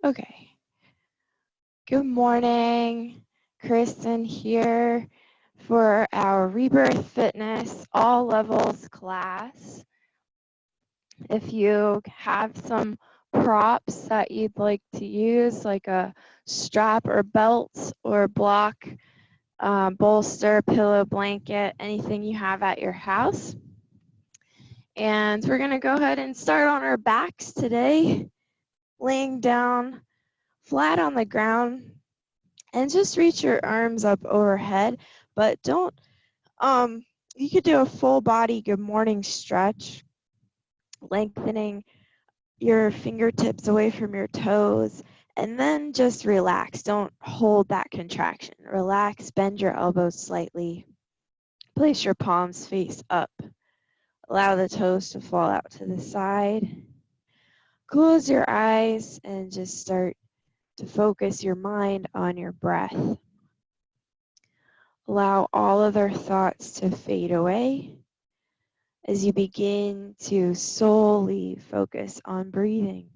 Okay. Good morning. Kristen here for our Rebirth Fitness All Levels class. If you have some props that you'd like to use, like a strap or belt or block, bolster, pillow, blanket, anything you have at your house. And we're going to go ahead and start on our backs today, laying down flat on the ground. And just reach your arms up overhead, but don't, you could do a full body good morning stretch, lengthening your fingertips away from your toes, and then just relax. Don't hold that contraction. Relax, bend your elbows slightly, place your palms face up, allow the toes to fall out to the side. Close your eyes and just start to focus your mind on your breath. Allow all other thoughts to fade away as you begin to solely focus on breathing.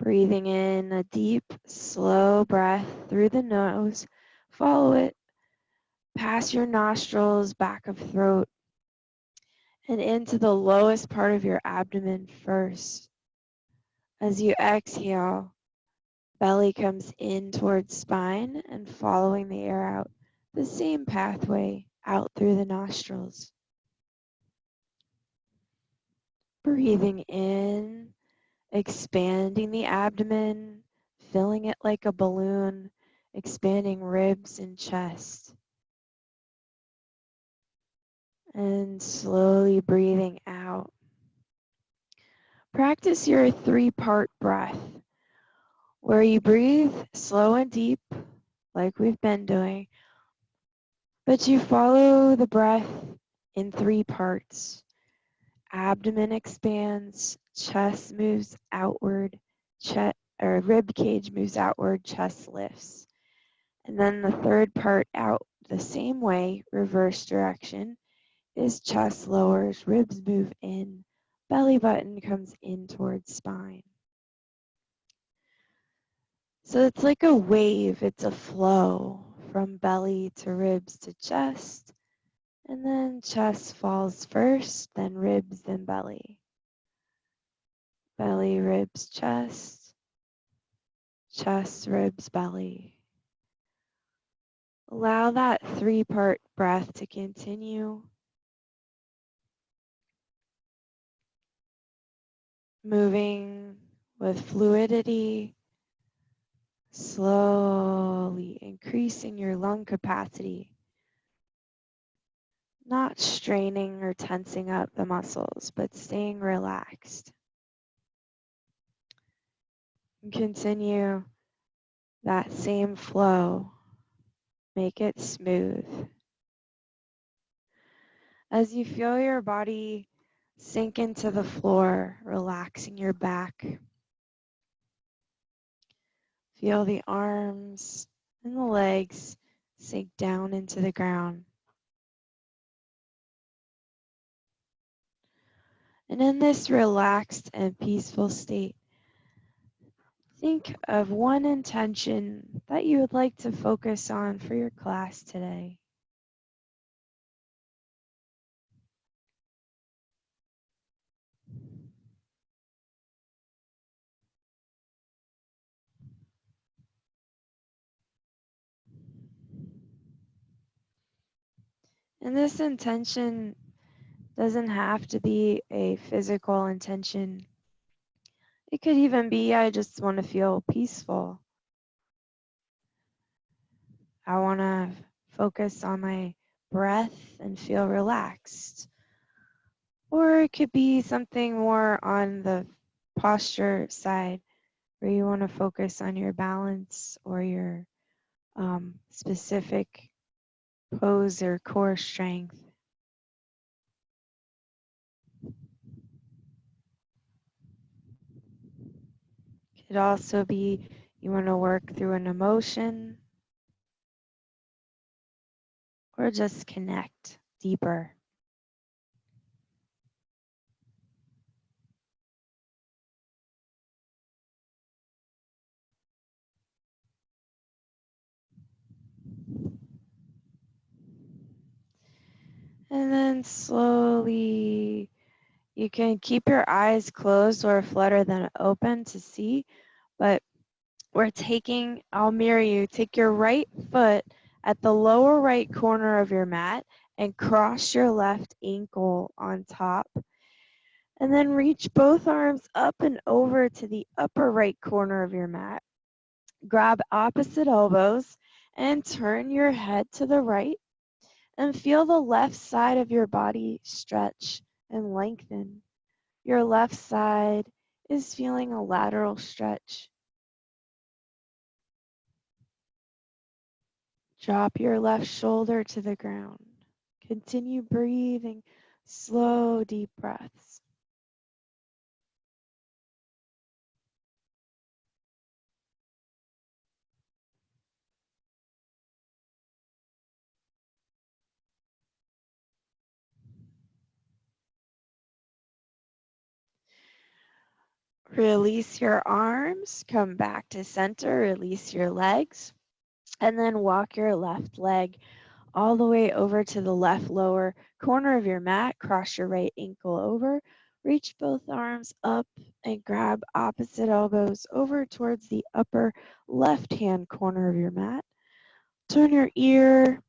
Breathing in a deep, slow breath through the nose. Follow it past your nostrils, back of throat, and into the lowest part of your abdomen first. As you exhale, belly comes in towards spine and following the air out the same pathway out through the nostrils. Breathing in, expanding the abdomen, filling it like a balloon, expanding ribs and chest. And slowly breathing out. Practice your 3-part breath, where you breathe slow and deep, like we've been doing, but you follow the breath in 3 parts. Abdomen expands, chest moves outward, rib cage moves outward, chest lifts. And then the 3rd part out the same way, reverse direction, is chest lowers, ribs move in, belly button comes in towards spine. So it's like a wave, it's a flow from belly to ribs to chest, and then chest falls first, then ribs, then belly. Belly, ribs, chest, ribs, belly. Allow that 3-part breath to continue. Moving with fluidity, slowly increasing your lung capacity, not straining or tensing up the muscles, but staying relaxed. And continue that same flow. Make it smooth. As you feel your body sink into the floor, relaxing your back, feel the arms and the legs sink down into the ground. And in this relaxed and peaceful state, think of one intention that you would like to focus on for your class today. And this intention doesn't have to be a physical intention. It could even be, I just want to feel peaceful. I want to focus on my breath and feel relaxed. Or it could be something more on the posture side, where you want to focus on your balance or your specific pose or core strength. Could also be you want to work through an emotion or just connect deeper. And then slowly, you can keep your eyes closed or flutter them open to see, but I'll mirror you, take your right foot at the lower right corner of your mat and cross your left ankle on top. And then reach both arms up and over to the upper right corner of your mat. Grab opposite elbows and turn your head to the right and feel the left side of your body stretch and lengthen. Your left side is feeling a lateral stretch. Drop your left shoulder to the ground. Continue breathing slow, deep breaths. Release your arms, come back to center, release your legs, and then walk your left leg all the way over to the left lower corner of your mat. Cross your right ankle over, reach both arms up and grab opposite elbows over towards the upper left hand corner of your mat. Turn your ear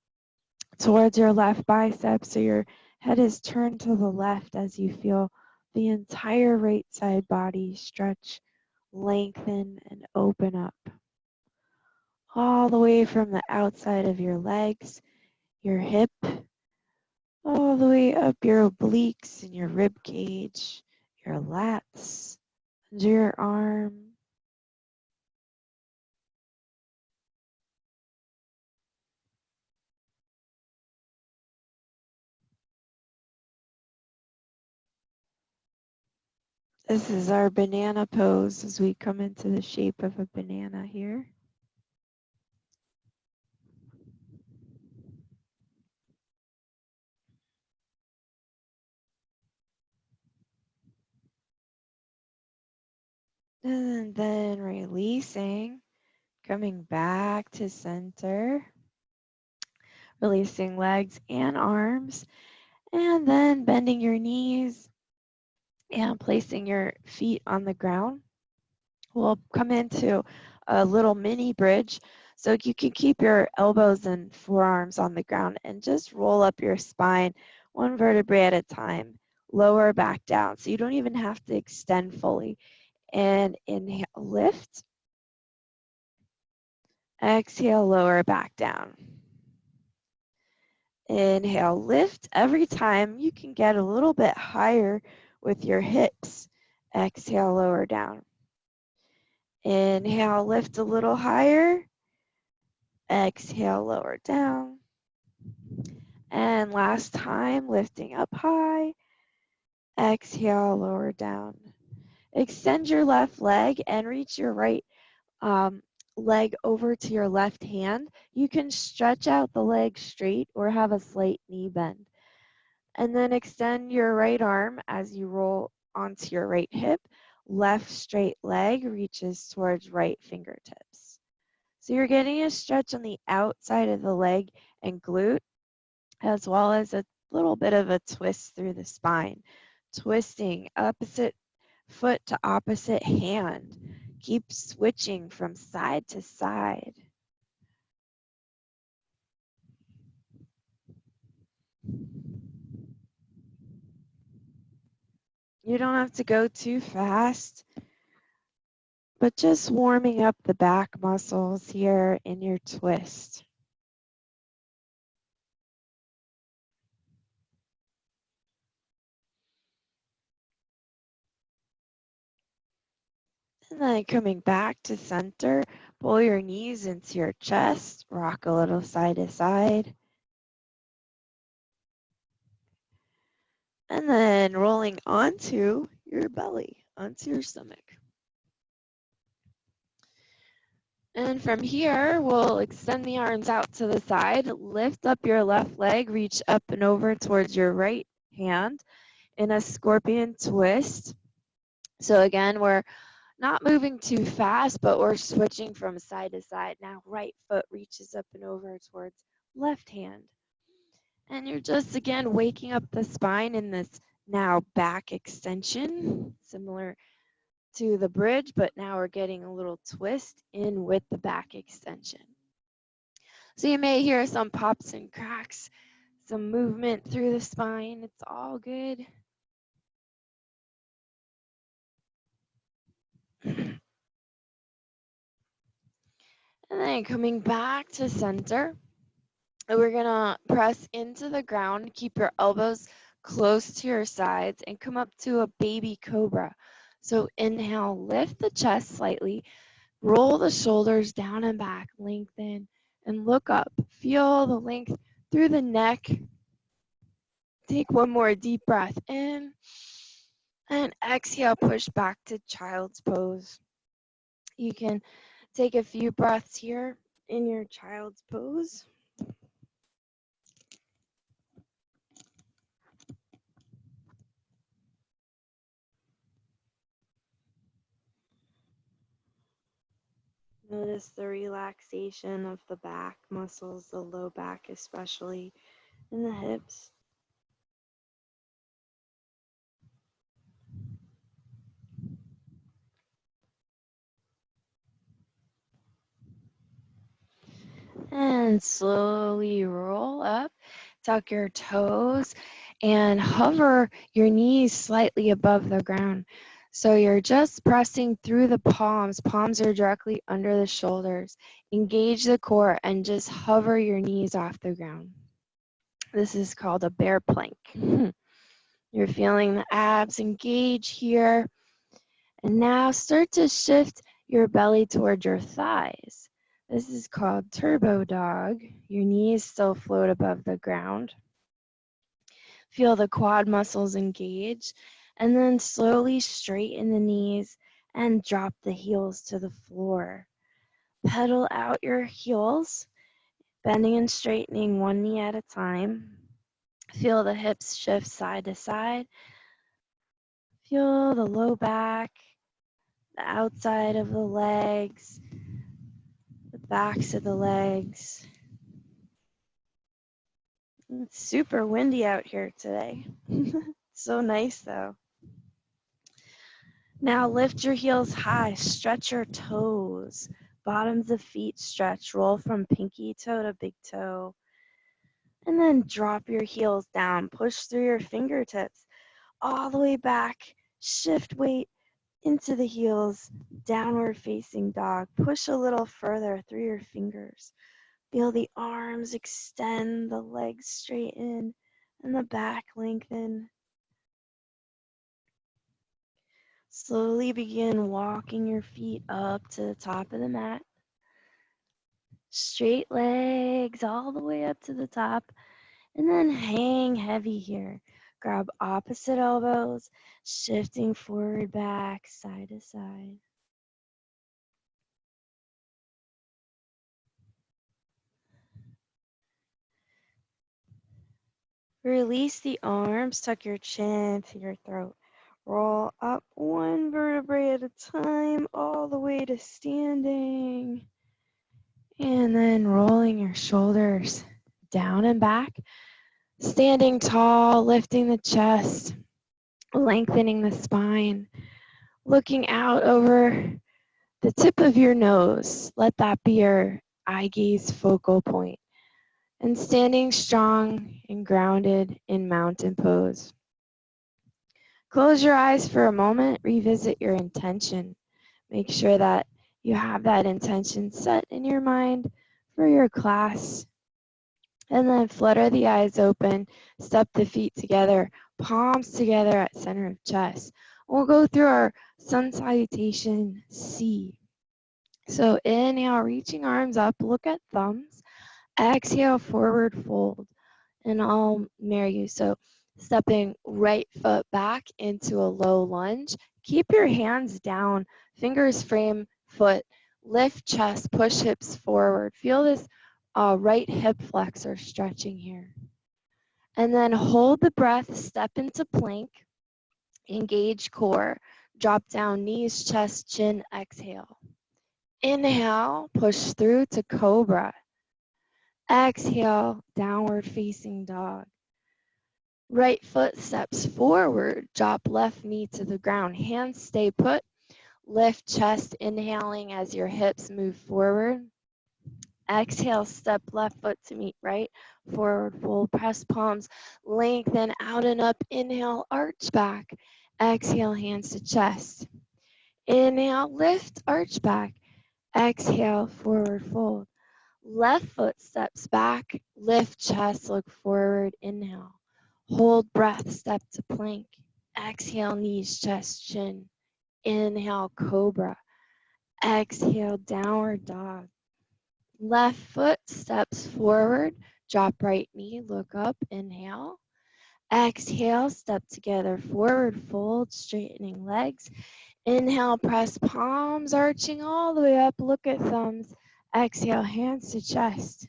towards your left bicep so your head is turned to the left as you feel the entire right side body stretch, lengthen, and open up. All the way from the outside of your legs, your hip, all the way up your obliques and your rib cage, your lats, under your arm. This is our banana pose as we come into the shape of a banana here. And then releasing, coming back to center, releasing legs and arms, and then bending your knees and placing your feet on the ground. We'll come into a little mini bridge so you can keep your elbows and forearms on the ground and just roll up your spine one vertebrae at a time, lower back down. So you don't even have to extend fully. And inhale, lift. Exhale, lower back down. Inhale, lift. Every time you can get a little bit higher with your hips. Exhale, lower down. Inhale, lift a little higher. Exhale, lower down. And last time, lifting up high. Exhale, lower down. Extend your left leg and reach your right leg over to your left hand. You can stretch out the leg straight or have a slight knee bend. And then extend your right arm as you roll onto your right hip. Left straight leg reaches towards right fingertips. So you're getting a stretch on the outside of the leg and glute, as well as a little bit of a twist through the spine. Twisting opposite foot to opposite hand. Keep switching from side to side. You don't have to go too fast, but just warming up the back muscles here in your twist. And then coming back to center, pull your knees into your chest, rock a little side to side. And then rolling onto your belly, onto your stomach. And from here, we'll extend the arms out to the side, lift up your left leg, reach up and over towards your right hand in a scorpion twist. So again, we're not moving too fast, but we're switching from side to side. Now right foot reaches up and over towards left hand. And you're just, again, waking up the spine in this now back extension, similar to the bridge, but now we're getting a little twist in with the back extension. So you may hear some pops and cracks, some movement through the spine. It's all good. And then coming back to center, we're gonna press into the ground, keep your elbows close to your sides, and come up to a baby cobra. So inhale, lift the chest slightly, roll the shoulders down and back, lengthen, and look up. Feel the length through the neck. Take one more deep breath in, and exhale, push back to child's pose. You can take a few breaths here in your child's pose. Notice the relaxation of the back muscles, the low back especially, and the hips. And slowly roll up, tuck your toes, and hover your knees slightly above the ground. So you're just pressing through the palms. Palms are directly under the shoulders. Engage the core and just hover your knees off the ground. This is called a bear plank. You're feeling the abs engage here. And now start to shift your belly toward your thighs. This is called turbo dog. Your knees still float above the ground. Feel the quad muscles engage, and then slowly straighten the knees and drop the heels to the floor. Pedal out your heels, bending and straightening one knee at a time. Feel the hips shift side to side. Feel the low back, the outside of the legs, the backs of the legs. It's super windy out here today. So nice though. Now lift your heels high, stretch your toes. Bottoms of feet stretch, roll from pinky toe to big toe. And then drop your heels down, push through your fingertips all the way back. Shift weight into the heels, downward facing dog. Push a little further through your fingers. Feel the arms extend, the legs straighten, and the back lengthen. Slowly begin walking your feet up to the top of the mat. Straight legs all the way up to the top, and then hang heavy here. Grab opposite elbows, shifting forward, back, side to side. Release the arms, tuck your chin to your throat. Roll up one vertebrae at a time, all the way to standing. And then rolling your shoulders down and back. Standing tall, lifting the chest, lengthening the spine. Looking out over the tip of your nose. Let that be your eye gaze focal point. And standing strong and grounded in mountain pose. Close your eyes for a moment, revisit your intention. Make sure that you have that intention set in your mind for your class. And then flutter the eyes open, step the feet together, palms together at center of chest. We'll go through our sun salutation C. So inhale, reaching arms up, look at thumbs. Exhale, forward fold. And I'll mirror you. So stepping right foot back into a low lunge. Keep your hands down, fingers frame foot, lift chest, push hips forward. Feel this right hip flexor stretching here. And then hold the breath, step into plank, engage core, drop down knees, chest, chin, exhale. Inhale, push through to cobra. Exhale, downward facing dog. Right foot steps forward, drop left knee to the ground. Hands stay put. Lift chest, inhaling as your hips move forward. Exhale, step left foot to meet right. Forward fold, press palms, lengthen out and up. Inhale, arch back. Exhale, hands to chest. Inhale, lift, arch back. Exhale, forward fold. Left foot steps back, lift chest, look forward. Inhale. Hold breath, step to plank. Exhale, knees, chest, chin. Inhale, cobra. Exhale, downward dog. Left foot steps forward, drop right knee, look up, inhale. Exhale, step together, forward fold, straightening legs. Inhale, press palms, arching all the way up, look at thumbs. Exhale, hands to chest.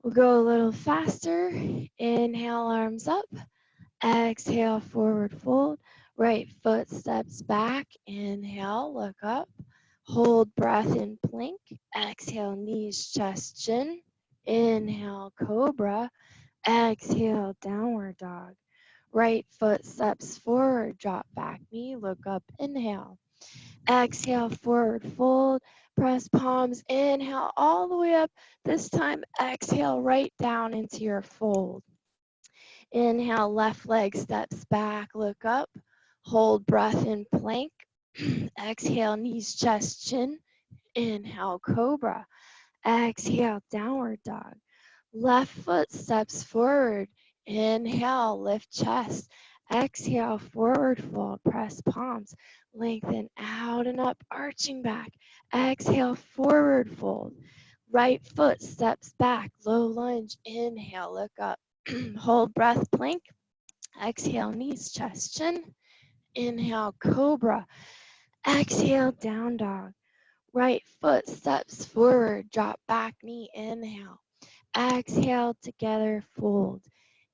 We'll go a little faster. Inhale, arms up. Exhale, forward fold. Right foot steps back. Inhale, look up. Hold breath in plank. Exhale, knees, chest, chin. Inhale, cobra. Exhale, downward dog. Right foot steps forward, drop back knee, look up, inhale. Exhale, forward fold, press palms, inhale all the way up. This time, exhale right down into your fold. Inhale, left leg steps back, look up. Hold breath in plank. Exhale, knees, chest, chin. Inhale, cobra. Exhale, downward dog. Left foot steps forward. Inhale, lift chest. Exhale, forward fold. Press palms. Lengthen out and up, arching back. Exhale, forward fold. Right foot steps back. Low lunge. Inhale, look up. Hold breath, plank. Exhale, knees, chest, chin. Inhale, cobra. Exhale, down dog. Right foot steps forward. Drop back knee. Inhale. Exhale, together, fold.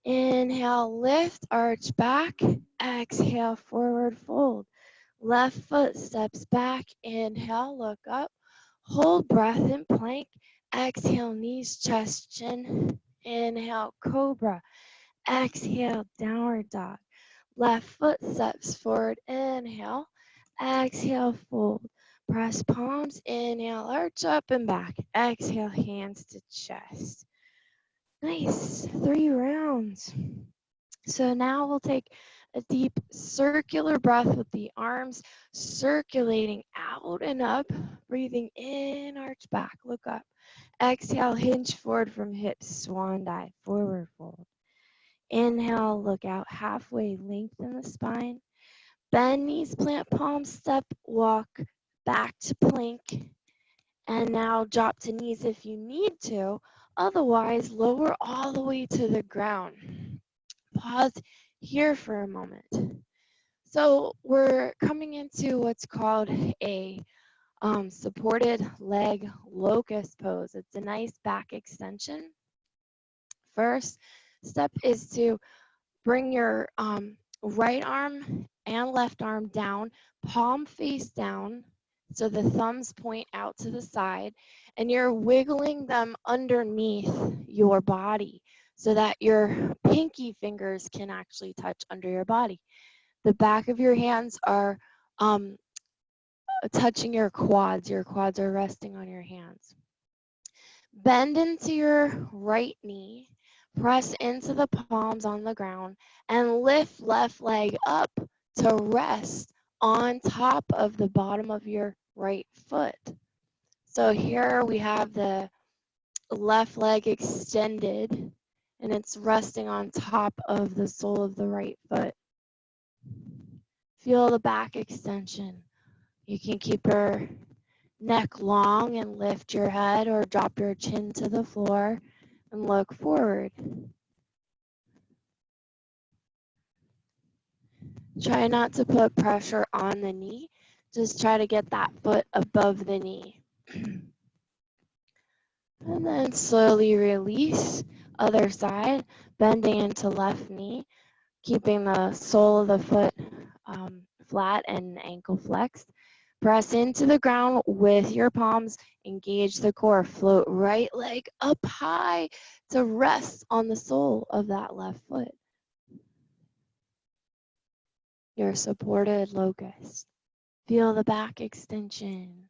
Inhale, lift, arch back. Exhale, forward fold. Left foot steps back. Inhale, look up. Hold breath in plank. Exhale, knees, chest, chin. Inhale, cobra. Exhale, downward dog. Left foot steps forward. Inhale. Exhale, fold. Press palms. Inhale, arch up and back. Exhale, hands to chest. Nice, 3 rounds. So now we'll take a deep circular breath with the arms circulating out and up, breathing in, arch back, look up. Exhale, hinge forward from hips, swan dive, forward fold. Inhale, look out halfway, lengthen the spine. Bend knees, plant palms, step, walk back to plank. And now drop to knees if you need to. Otherwise, lower all the way to the ground. Pause here for a moment. So we're coming into what's called a supported leg locust pose. It's a nice back extension. First step is to bring your right arm and left arm down, palm face down, so the thumbs point out to the side, and you're wiggling them underneath your body so that your pinky fingers can actually touch under your body. The back of your hands are touching your quads. Your quads are resting on your hands. Bend into your right knee, press into the palms on the ground, and lift left leg up to rest on top of the bottom of your right foot. So here we have the left leg extended, and it's resting on top of the sole of the right foot. Feel the back extension. You can keep your neck long and lift your head, or drop your chin to the floor and look forward. Try not to put pressure on the knee. Just try to get that foot above the knee. And then slowly release. Other side, bending into left knee, keeping the sole of the foot flat and ankle flexed. Press into the ground with your palms. Engage the core. Float right leg up high to rest on the sole of that left foot. Your supported locust. Feel the back extension.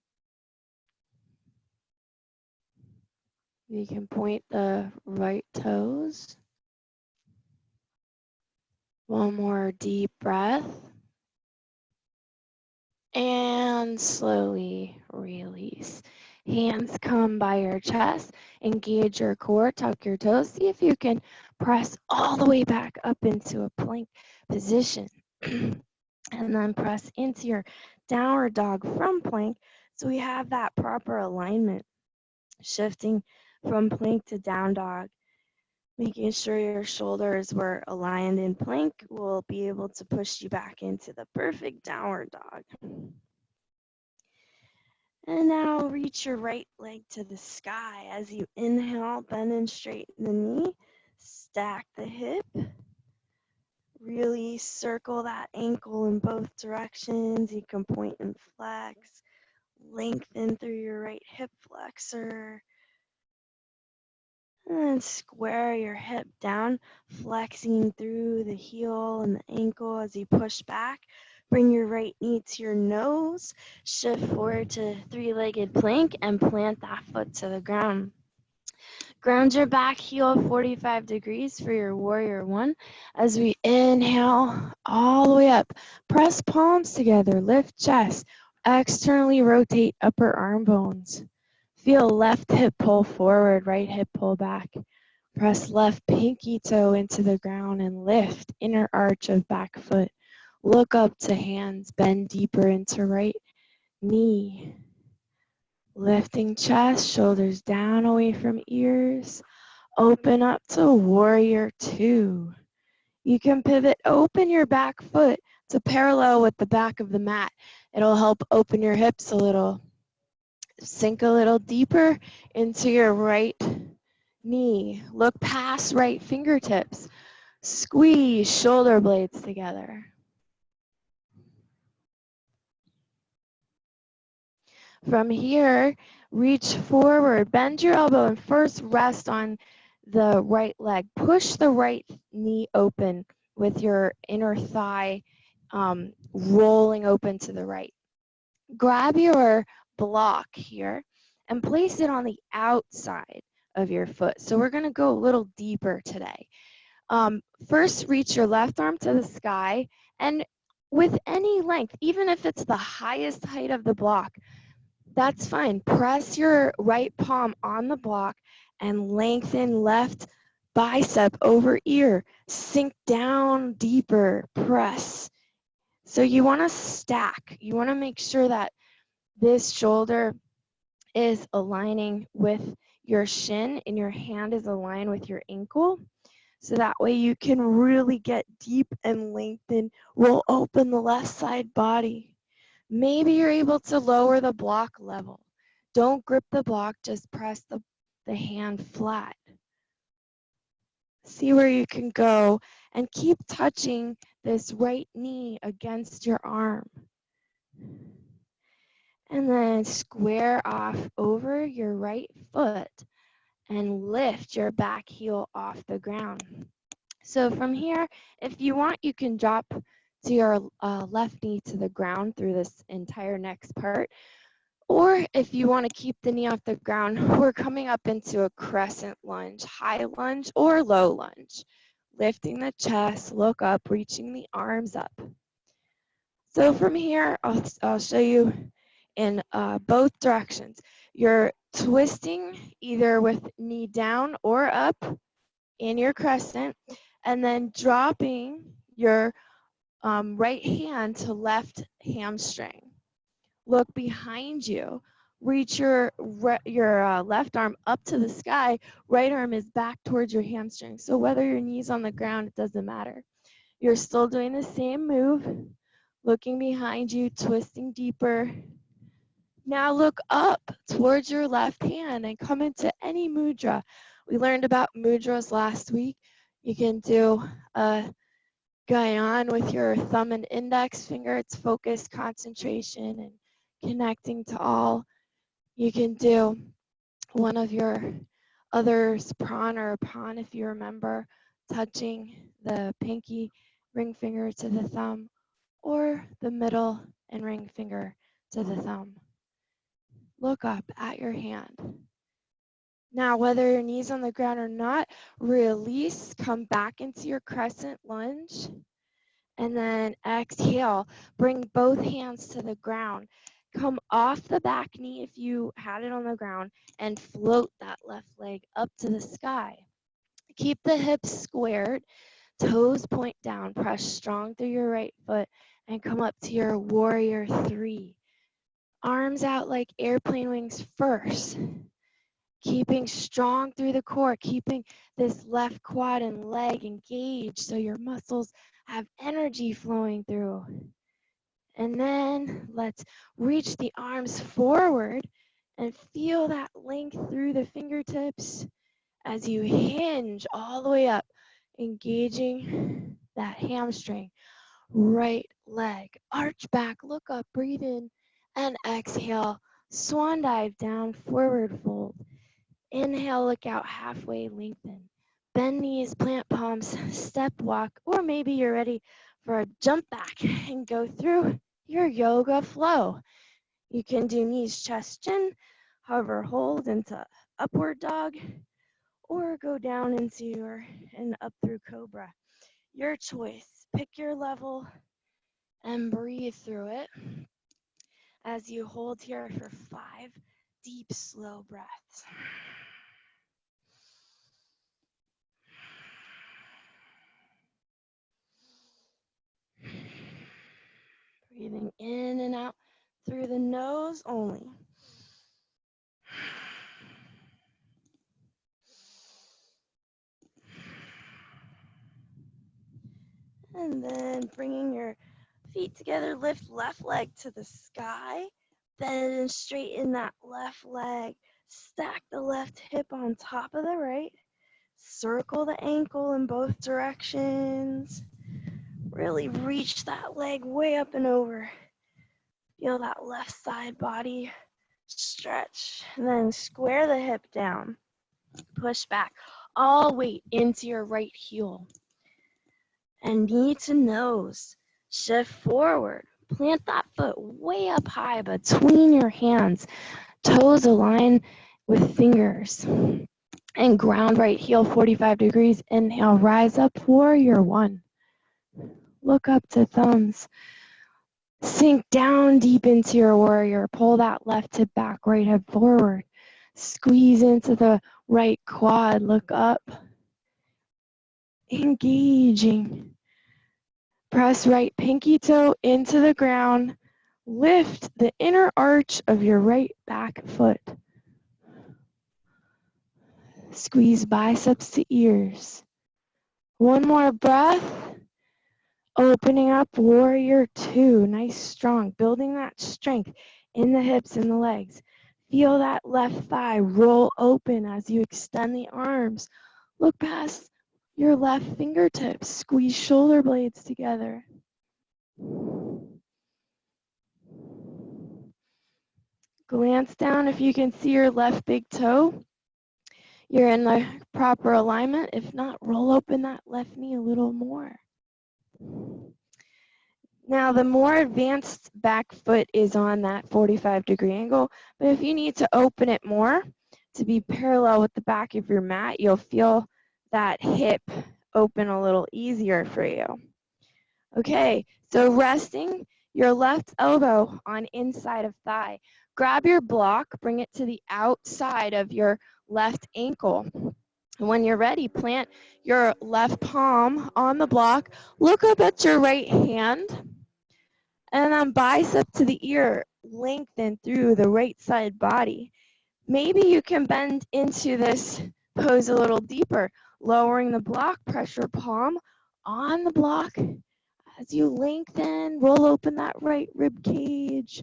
You can point the right toes. One more deep breath. And slowly release. Hands come by your chest. Engage your core. Tuck your toes. See if you can press all the way back up into a plank position. And then press into your downward dog from plank so we have that proper alignment. Shifting from plank to down dog. Making sure your shoulders were aligned in plank will be able to push you back into the perfect downward dog. And now reach your right leg to the sky. As you inhale, bend and straighten the knee. Stack the hip. Really circle that ankle in both directions. You can point and flex. Lengthen through your right hip flexor. And then square your hip down, flexing through the heel and the ankle as you push back. Bring your right knee to your nose, shift forward to three-legged plank, and plant that foot to the ground. Ground your back heel 45 degrees for your warrior one. As we inhale all the way up, press palms together, lift chest, externally rotate upper arm bones. Feel left hip pull forward, right hip pull back. Press left pinky toe into the ground and lift inner arch of back foot. Look up to hands, bend deeper into right knee. Lifting chest, shoulders down away from ears. Open up to warrior two. You can pivot, open your back foot to parallel with the back of the mat. It'll help open your hips a little. Sink a little deeper into your right knee. Look past right fingertips. Squeeze shoulder blades together. From here, reach forward, bend your elbow, and first rest on the right leg. Push the right knee open with your inner thigh rolling open to the right. Grab your block here and place it on the outside of your foot. So we're going to go a little deeper today. First, reach your left arm to the sky, and with any length, even if it's the highest height of the block, that's fine. Press your right palm on the block and lengthen left bicep over ear. Sink down deeper, press. So you want to stack. You want to make sure that this shoulder is aligning with your shin and your hand is aligned with your ankle. So that way you can really get deep and lengthen. Roll open the left side body. Maybe you're able to lower the block level. Don't grip the block, just press the hand flat. See where you can go and keep touching this right knee against your arm. And then square off over your right foot and lift your back heel off the ground. So from here, if you want, you can drop to your left knee to the ground through this entire next part. Or if you want to keep the knee off the ground, we're coming up into a crescent lunge, high lunge or low lunge. Lifting the chest, look up, reaching the arms up. So from here, I'll show you in both directions. You're twisting either with knee down or up in your crescent, and then dropping your right hand to left hamstring. Look behind you. Reach your left arm up to the sky. Right arm is back towards your hamstring. So whether your knee's on the ground, it doesn't matter. You're still doing the same move. Looking behind you, twisting deeper. Now look up towards your left hand and come into any mudra. We learned about mudras last week. You can do a Gyan with your thumb and index finger. It's focused concentration and connecting to all. You can do one of your others, prawn or pawn, if you remember, touching the pinky ring finger to the thumb, or the middle and ring finger to the thumb. Look up at your hand. Now, whether your knee's on the ground or not, release, come back into your crescent lunge, and then exhale. Bring both hands to the ground. Come off the back knee if you had it on the ground and float that left leg up to the sky. Keep the hips squared, toes point down, press strong through your right foot, and come up to your warrior three. Arms out like airplane wings first. Keeping strong through the core, keeping this left quad and leg engaged so your muscles have energy flowing through. And then let's reach the arms forward and feel that length through the fingertips as you hinge all the way up, engaging that hamstring. Right leg, arch back, look up, breathe in, and exhale. Swan dive down, forward fold. Inhale, look out, halfway lengthen. Bend knees, plant palms, step walk, or maybe you're ready for a jump back and go through your yoga flow. You can do knees, chest, chin, hover, hold into upward dog, or go down into and up through cobra. Your choice. Pick your level and breathe through it as you hold here for 5 deep, slow breaths. Breathing in and out through the nose only. And then bringing your feet together, lift left leg to the sky. Then straighten that left leg. Stack the left hip on top of the right. Circle the ankle in both directions. Really reach that leg way up and over. Feel that left side body stretch. And then square the hip down. Push back. All weight into your right heel. And knee to nose. Shift forward. Plant that foot way up high between your hands. Toes align with fingers. And ground right heel 45 degrees. Inhale, rise up, warrior one. Look up to thumbs. Sink down deep into your warrior. Pull that left hip back, right hip forward. Squeeze into the right quad. Look up. Engaging. Press right pinky toe into the ground. Lift the inner arch of your right back foot. Squeeze biceps to ears. One more breath. Opening up, warrior two. Nice, strong. Building that strength in the hips and the legs. Feel that left thigh roll open as you extend the arms. Look past your left fingertips. Squeeze shoulder blades together. Glance down if you can see your left big toe. You're in the proper alignment. If not, roll open that left knee a little more. Now, the more advanced back foot is on that 45-degree angle, but if you need to open it more to be parallel with the back of your mat, you'll feel that hip open a little easier for you. Okay, so resting your left elbow on inside of thigh. Grab your block, bring it to the outside of your left ankle. And when you're ready, plant your left palm on the block. Look up at your right hand. And then bicep to the ear, lengthen through the right side body. Maybe you can bend into this pose a little deeper, lowering the block, pressure palm on the block. As you lengthen, roll open that right rib cage.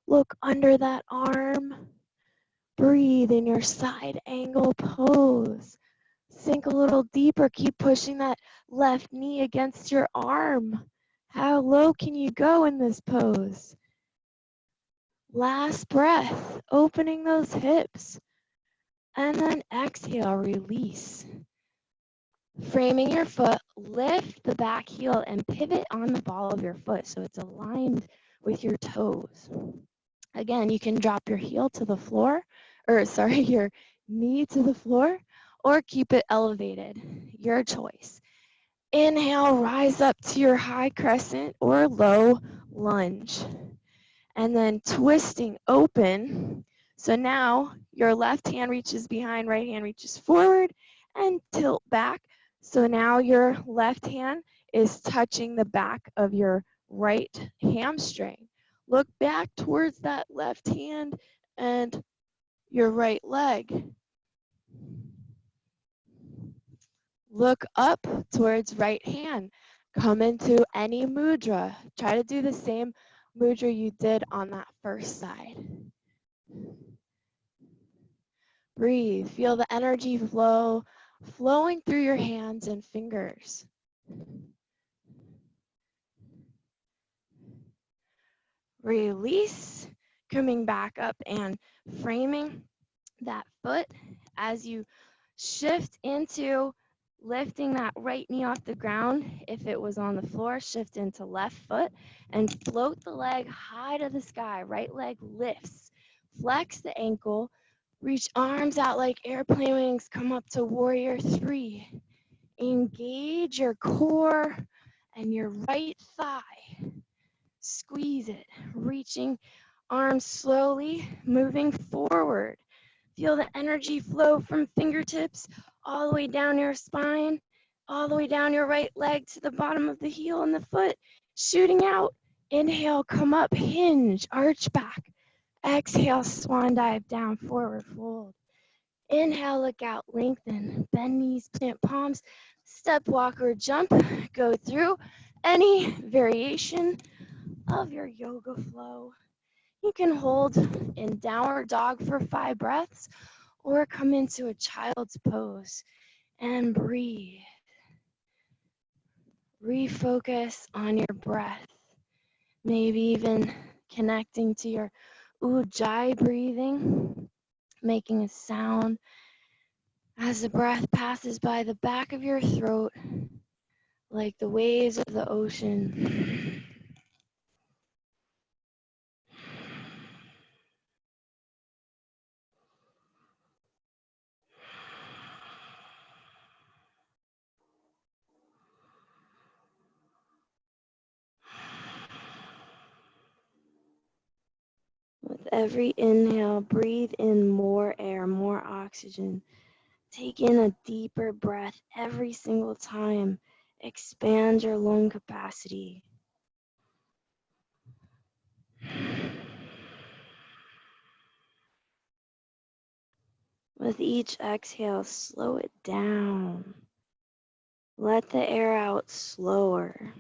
Look under that arm. Breathe in your side angle pose. Sink a little deeper. Keep pushing that left knee against your arm. How low can you go in this pose? Last breath, opening those hips. And then exhale, release. Framing your foot, lift the back heel and pivot on the ball of your foot so it's aligned with your toes. Again, you can drop your heel to the floor, your knee to the floor, or keep it elevated, your choice. Inhale, rise up to your high crescent or low lunge. And then twisting open. So now your left hand reaches behind, right hand reaches forward, and tilt back. So now your left hand is touching the back of your right hamstring. Look back towards that left hand and your right leg. Look up towards right hand. Come into any mudra. Try to do the same mudra you did on that first side. Breathe. Feel the energy flowing through your hands and fingers. Release. Coming back up and framing that foot as you shift into lifting that right knee off the ground. If it was on the floor, shift into left foot and float the leg high to the sky. Right leg lifts. Flex the ankle. Reach arms out like airplane wings. Come up to warrior 3. Engage your core and your right thigh. Squeeze it. Reaching arms slowly, moving forward. Feel the energy flow from fingertips all the way down your spine, all the way down your right leg to the bottom of the heel and the foot, shooting out. Inhale, come up, hinge, arch back. Exhale, swan dive down, forward fold. Inhale, look out, lengthen, bend knees, plant palms, step, walk, or jump. Go through any variation of your yoga flow. You can hold in downward dog for 5 breaths or come into a child's pose and breathe. Refocus on your breath. Maybe even connecting to your ujjayi breathing, making a sound as the breath passes by the back of your throat like the waves of the ocean. With every inhale, breathe in more air, more oxygen. Take in a deeper breath every single time. Expand your lung capacity. With each exhale, slow it down. Let the air out slower.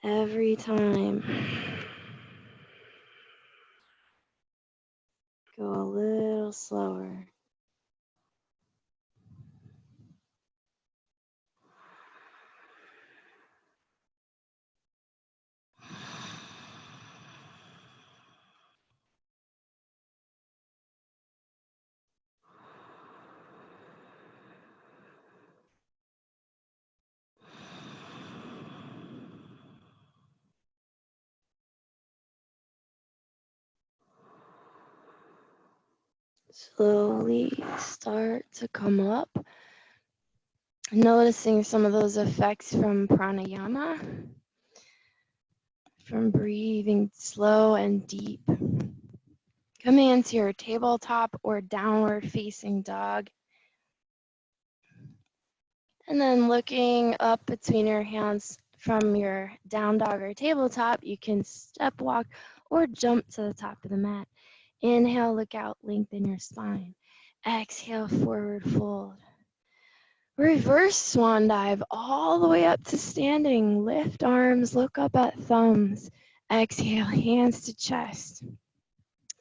Every time. Go a little slower. Slowly start to come up. Noticing some of those effects from pranayama, from breathing slow and deep. Coming into your tabletop or downward facing dog. And then looking up between your hands from your down dog or tabletop, you can step walk or jump to the top of the mat. Inhale, look out, lengthen your spine. Exhale, forward fold. Reverse swan dive all the way up to standing. Lift arms, look up at thumbs. Exhale, hands to chest.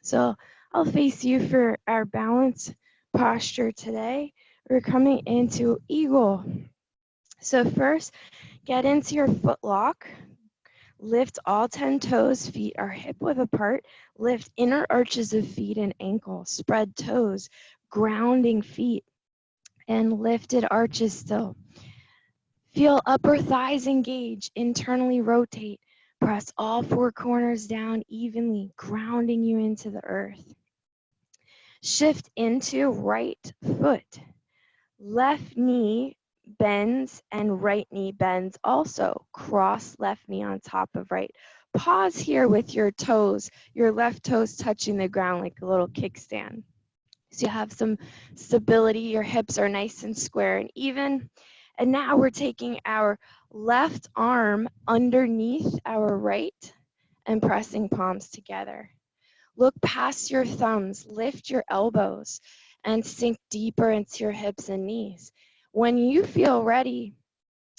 So I'll face you for our balance posture today. We're coming into eagle. So first, get into your foot lock. Lift all 10 toes, feet are hip width apart. Lift inner arches of feet and ankles. Spread toes, grounding feet, and lifted arches still. Feel upper thighs engage, internally rotate. Press all four corners down evenly, grounding you into the earth. Shift into right foot. Left knee bends and right knee bends also. Cross left knee on top of right. Pause here with your toes, your left toes touching the ground like a little kickstand. So you have some stability, your hips are nice and square and even. And now we're taking our left arm underneath our right and pressing palms together. Look past your thumbs, lift your elbows, and sink deeper into your hips and knees. When you feel ready,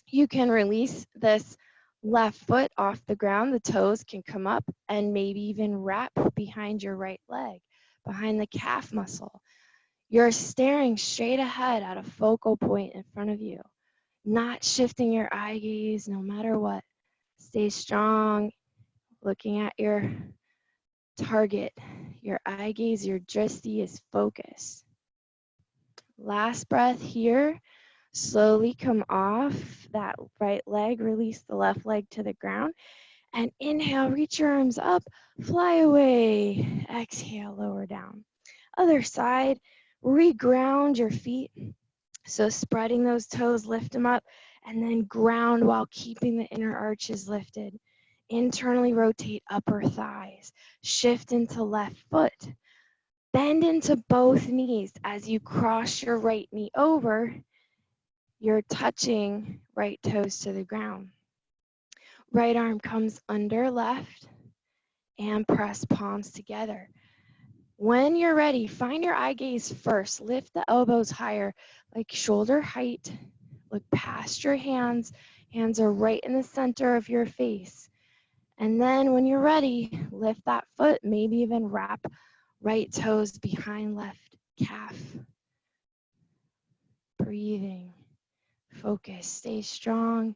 you can release this left foot off the ground. The toes can come up and maybe even wrap behind your right leg, behind the calf muscle. You're staring straight ahead at a focal point in front of you, not shifting your eye gaze no matter what. Stay strong, looking at your target. Your eye gaze, your drishti is focused. Last breath here. Slowly come off that right leg, release the left leg to the ground, and inhale, reach your arms up, fly away. Exhale, lower down. Other side, reground your feet. So spreading those toes, lift them up, and then ground while keeping the inner arches lifted. Internally rotate upper thighs. Shift into left foot. Bend into both knees as you cross your right knee over. You're touching right toes to the ground. Right arm comes under left and press palms together. When you're ready, find your eye gaze first. Lift the elbows higher, like shoulder height. Look past your hands. Hands are right in the center of your face. And then when you're ready, lift that foot, maybe even wrap right toes behind left calf. Breathing. Focus. Stay strong.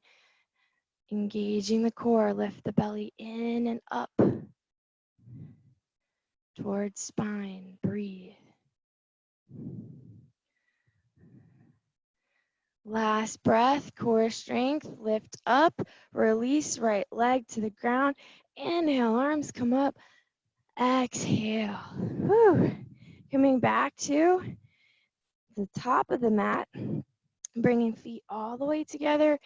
Engaging the core. Lift the belly in and up towards spine. Breathe. Last breath, core strength, lift up, release right leg to the ground. Inhale, arms come up. Exhale. Whew. Coming back to the top of the mat, bringing feet all the way together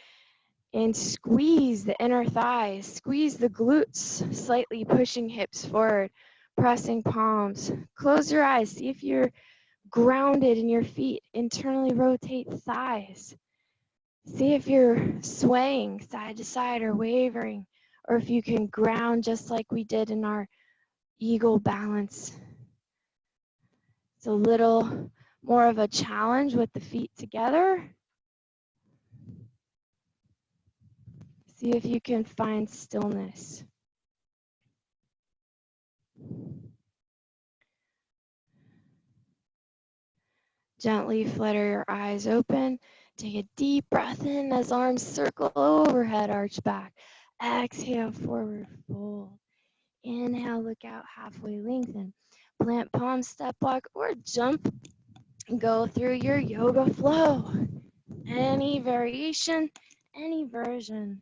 and squeeze the inner thighs, squeeze the glutes, slightly pushing hips forward, pressing palms. Close your eyes, see if you're grounded in your feet. Internally rotate thighs. See if you're swaying side to side or wavering, or if you can ground just like we did in our eagle balance. It's a little more of a challenge with the feet together. See if you can find stillness. Gently flutter your eyes open. Take a deep breath in as arms circle overhead, arch back. Exhale, forward fold. Inhale, look out, halfway lengthen. Plant palm, step walk, or jump. Go through your yoga flow. Any variation, any version.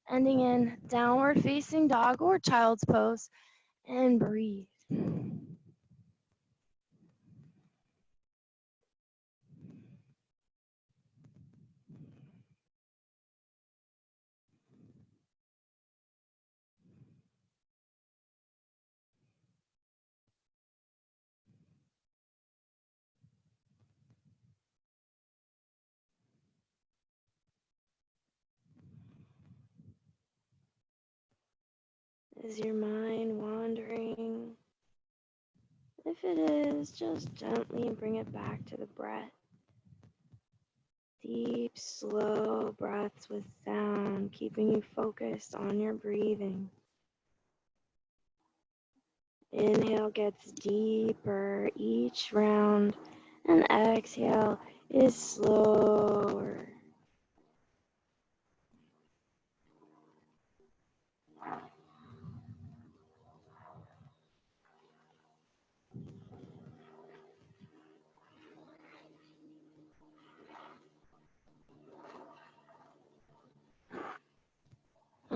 Ending in downward facing dog or child's pose. And breathe. Is your mind wandering? If it is, just gently bring it back to the breath. Deep, slow breaths with sound, keeping you focused on your breathing. Inhale gets deeper each round, and exhale is slower.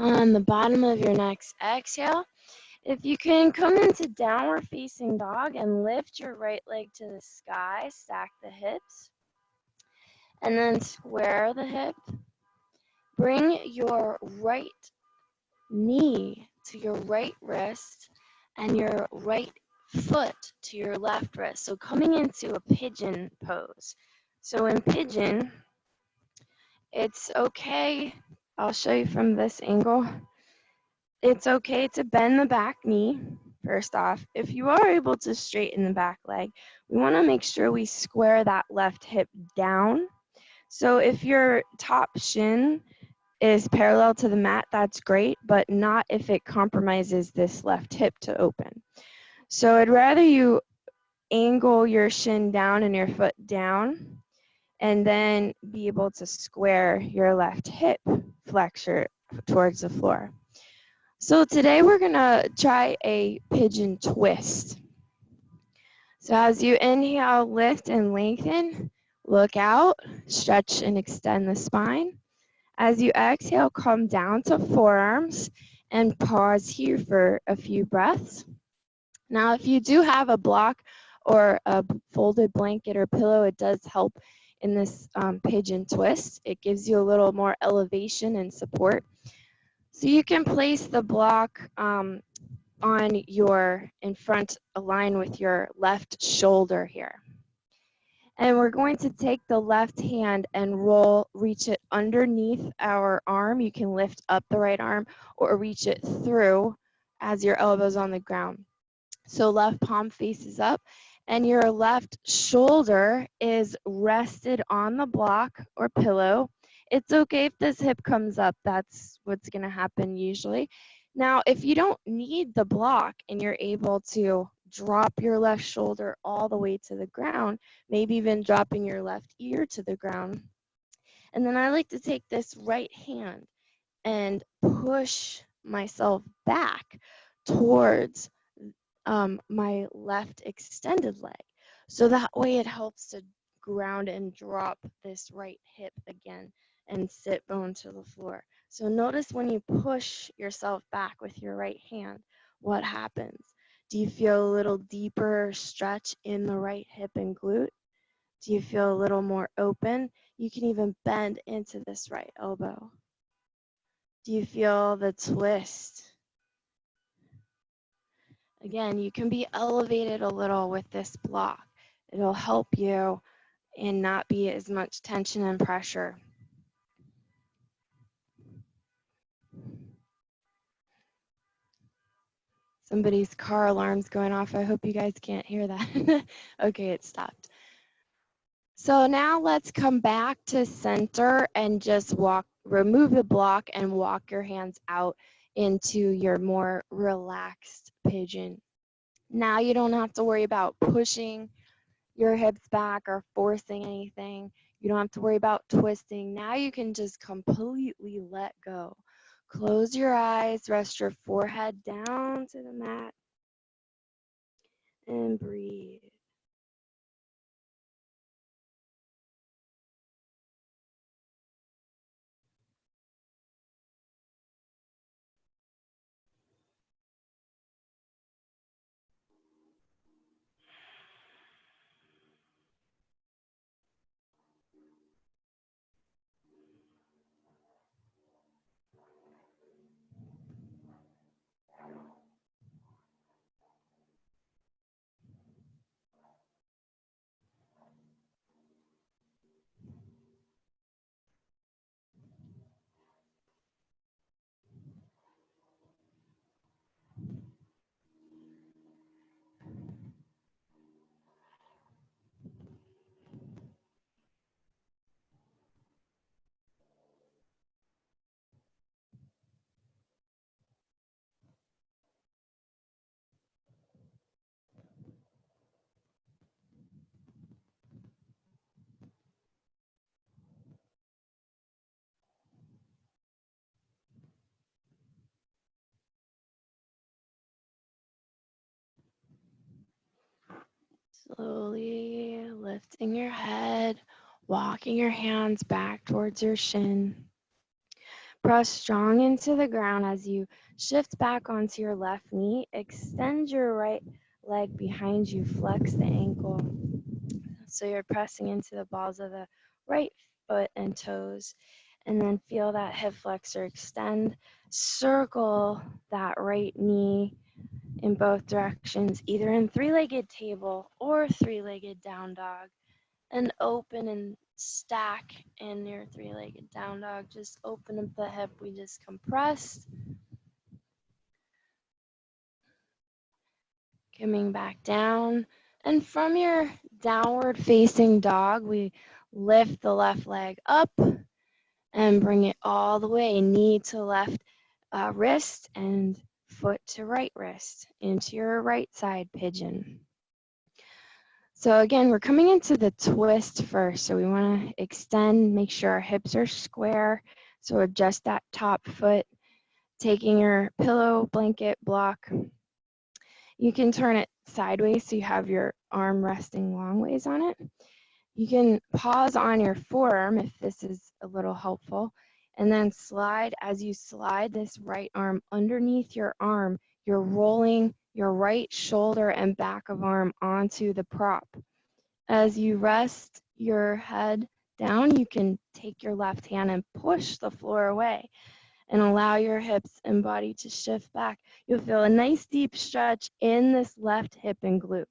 On the bottom of your next exhale, if you can come into downward facing dog and lift your right leg to the sky, stack the hips, and then square the hip. Bring your right knee to your right wrist and your right foot to your left wrist. So coming into a pigeon pose. So in pigeon, it's okay. I'll show you from this angle. It's okay to bend the back knee, first off. If you are able to straighten the back leg, we want to make sure we square that left hip down. So if your top shin is parallel to the mat, that's great, but not if it compromises this left hip to open. So I'd rather you angle your shin down and your foot down, and then be able to square your left hip flexor towards the floor. So today we're gonna try a pigeon twist. So as you inhale, lift and lengthen, look out, stretch and extend the spine. As you exhale, come down to forearms and pause here for a few breaths. Now, if you do have a block or a folded blanket or pillow, it does help in this pigeon twist. It gives you a little more elevation and support. So you can place the block on your in front, align with your left shoulder here. And we're going to take the left hand and reach it underneath our arm. You can lift up the right arm or reach it through as your elbow's on the ground. So left palm faces up and your left shoulder is rested on the block or pillow. It's okay if this hip comes up. That's what's going to happen usually. Now, if you don't need the block and you're able to drop your left shoulder all the way to the ground, maybe even dropping your left ear to the ground. And then I like to take this right hand and push myself back towards my left extended leg. So that way it helps to ground and drop this right hip again and sit bone to the floor. So notice when you push yourself back with your right hand, what happens? Do you feel a little deeper stretch in the right hip and glute? Do you feel a little more open? You can even bend into this right elbow. Do you feel the twist? Again, you can be elevated a little with this block. It'll help you and not be as much tension and pressure. Somebody's car alarm's going off. I hope you guys can't hear that. Okay, it stopped. So now let's come back to center and just remove the block and walk your hands out into your more relaxed pigeon. Now you don't have to worry about pushing your hips back or forcing anything. You don't have to worry about twisting. Now you can just completely let go. Close your eyes, rest your forehead down to the mat, and breathe. Slowly lifting your head, walking your hands back towards your shin. Press strong into the ground as you shift back onto your left knee. Extend your right leg behind you. Flex the ankle. So you're pressing into the balls of the right foot and toes. And then feel that hip flexor extend. Circle that right knee in both directions, either in three-legged table or three-legged down dog. And open and stack in your three-legged down dog. Just open up the hip. We just compressed. Coming back down. And from your downward facing dog, we lift the left leg up and bring it all the way, knee to left wrist and foot to right wrist into your right side pigeon. So again, we're coming into the twist first. So we want to extend, make sure our hips are square. So adjust that top foot, taking your pillow, blanket, block. You can turn it sideways so you have your arm resting long ways on it. You can pause on your forearm if this is a little helpful, and then slide. As you slide this right arm underneath your arm, you're rolling your right shoulder and back of arm onto the prop. As you rest your head down, you can take your left hand and push the floor away and allow your hips and body to shift back. You'll feel a nice deep stretch in this left hip and glute.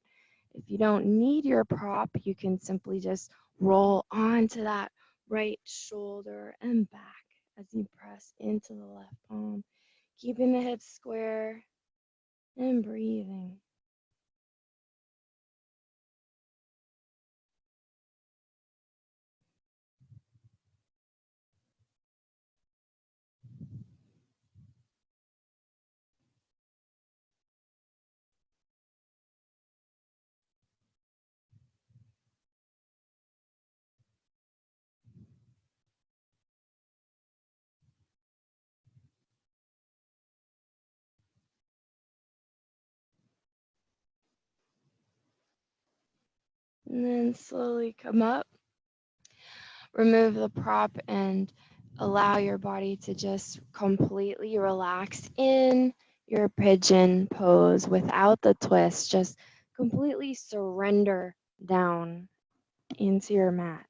If you don't need your prop, you can simply just roll onto that right shoulder and back as you press into the left palm, keeping the hips square and breathing. And then slowly come up, remove the prop, and allow your body to just completely relax in your pigeon pose without the twist. Just completely surrender down into your mat.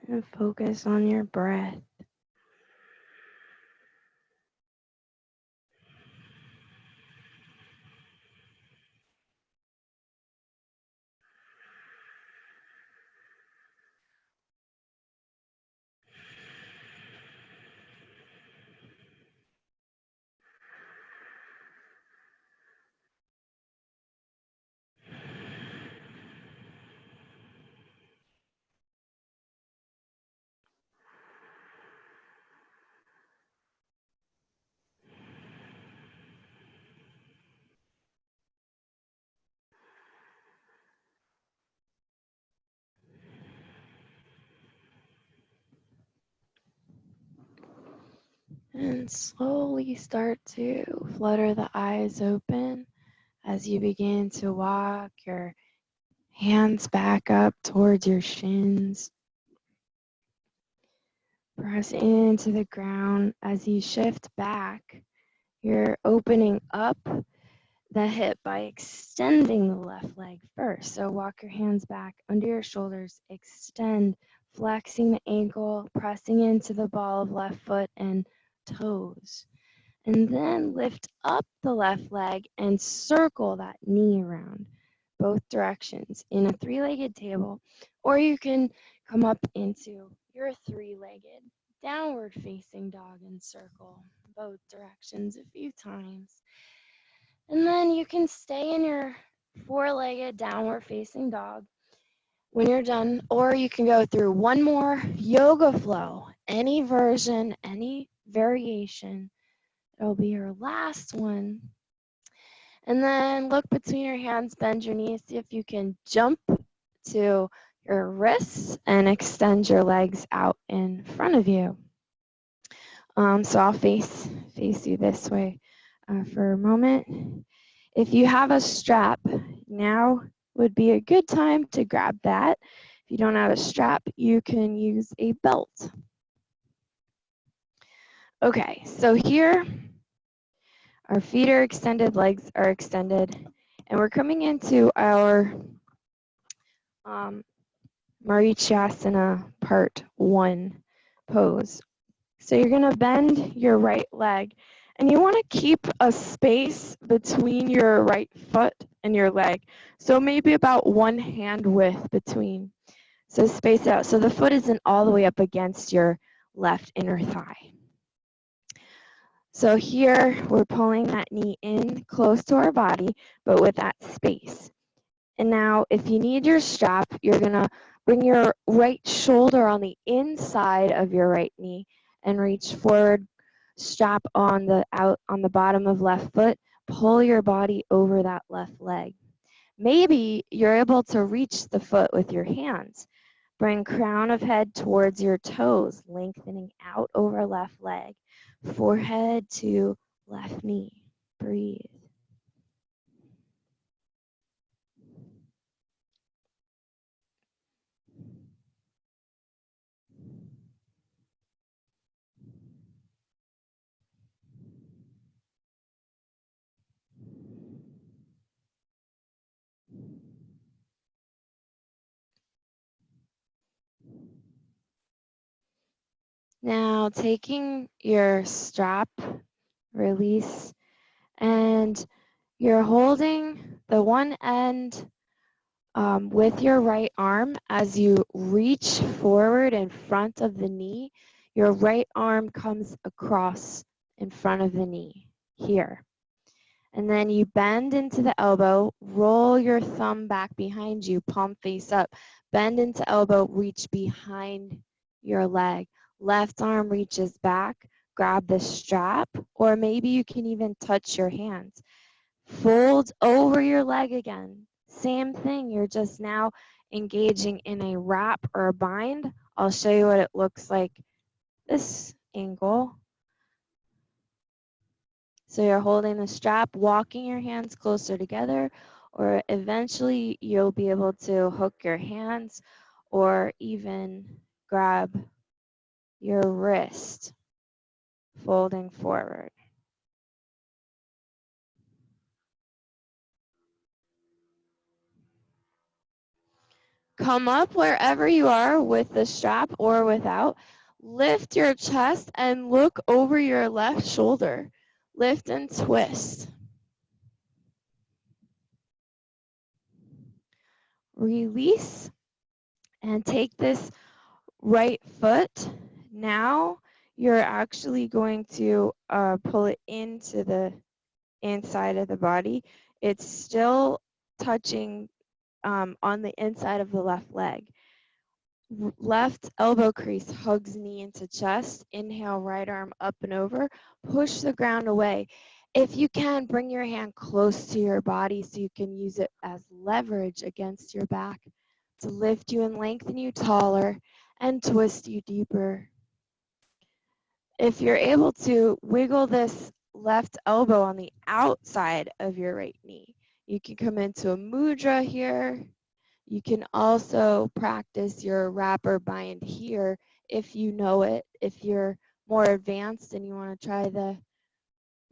And focus on your breath. And slowly start to flutter the eyes open as you begin to walk your hands back up towards your shins. Press into the ground as you shift back. You're opening up the hip by extending the left leg first. So walk your hands back under your shoulders, extend, flexing the ankle, pressing into the ball of left foot and toes. And then lift up the left leg and circle that knee around both directions in a three-legged table, or you can come up into your three-legged downward facing dog and circle both directions a few times. And then you can stay in your four-legged downward facing dog when you're done, or you can go through one more yoga flow, any version, any variation. It'll be your last one. And then look between your hands, bend your knees, see if you can jump to your wrists and extend your legs out in front of you. So I'll face you this way for a moment. If you have a strap, now would be a good time to grab that. If you don't have a strap, you can use a belt. Okay, so here our feet are extended, legs are extended, and we're coming into our Marichasana part 1 pose. So you're going to bend your right leg, and you want to keep a space between your right foot and your leg. So maybe about 1 hand width between. So space out. So the foot isn't all the way up against your left inner thigh. So here we're pulling that knee in close to our body, but with that space. And now if you need your strap, you're going to bring your right shoulder on the inside of your right knee and reach forward, strap on the bottom of left foot, pull your body over that left leg. Maybe you're able to reach the foot with your hands. Bring crown of head towards your toes, lengthening out over left leg, forehead to left knee. Breathe. Now taking your strap, release, and you're holding the one end with your right arm as you reach forward in front of the knee. Your right arm comes across in front of the knee here. And then you bend into the elbow, roll your thumb back behind you, palm face up, bend into elbow, reach behind your leg. Left arm reaches back, grab the strap, or maybe you can even touch your hands. Fold over your leg again. Same thing, you're just now engaging in a wrap or a bind. I'll show you what it looks like this angle. So you're holding the strap, walking your hands closer together, or eventually you'll be able to hook your hands or even grab your wrist, folding forward. Come up wherever you are with the strap or without. Lift your chest and look over your left shoulder. Lift and twist. Release and take this right foot. Now you're actually going to pull it into the inside of the body. It's still touching on the inside of the left leg. Left elbow crease hugs knee into chest. Inhale, right arm up and over. Push the ground away. If you can, bring your hand close to your body so you can use it as leverage against your back to lift you and lengthen you taller and twist you deeper. If you're able to, wiggle this left elbow on the outside of your right knee. You can come into a mudra here. You can also practice your wrapper bind here if you know it. If you're more advanced and you want to try the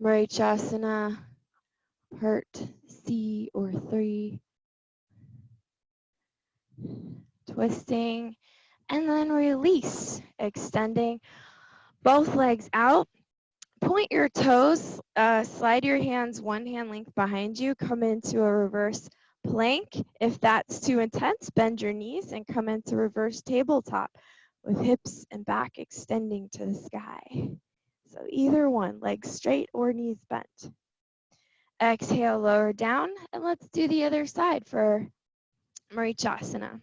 Marichasana part C or 3, twisting, and then release, extending both legs out. Point your toes, slide your hands 1 hand length behind you, come into a reverse plank. If that's too intense, bend your knees and come into reverse tabletop with hips and back extending to the sky. So either one, legs straight or knees bent. Exhale, lower down, and let's do the other side for Marichasana.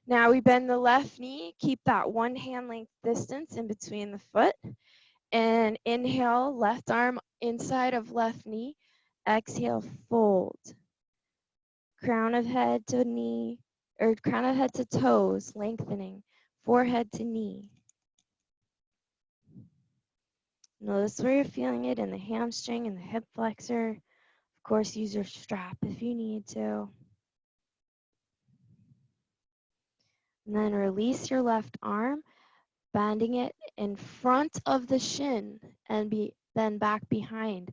Now we bend the left knee, keep that 1 hand length distance in between the foot. And inhale, left arm inside of left knee. Exhale, fold. Crown of head to knee, or crown of head to toes, lengthening. Forehead to knee. Notice where you're feeling it in the hamstring and the hip flexor. Of course, use your strap if you need to. And then release your left arm, bending it in front of the shin and then back behind.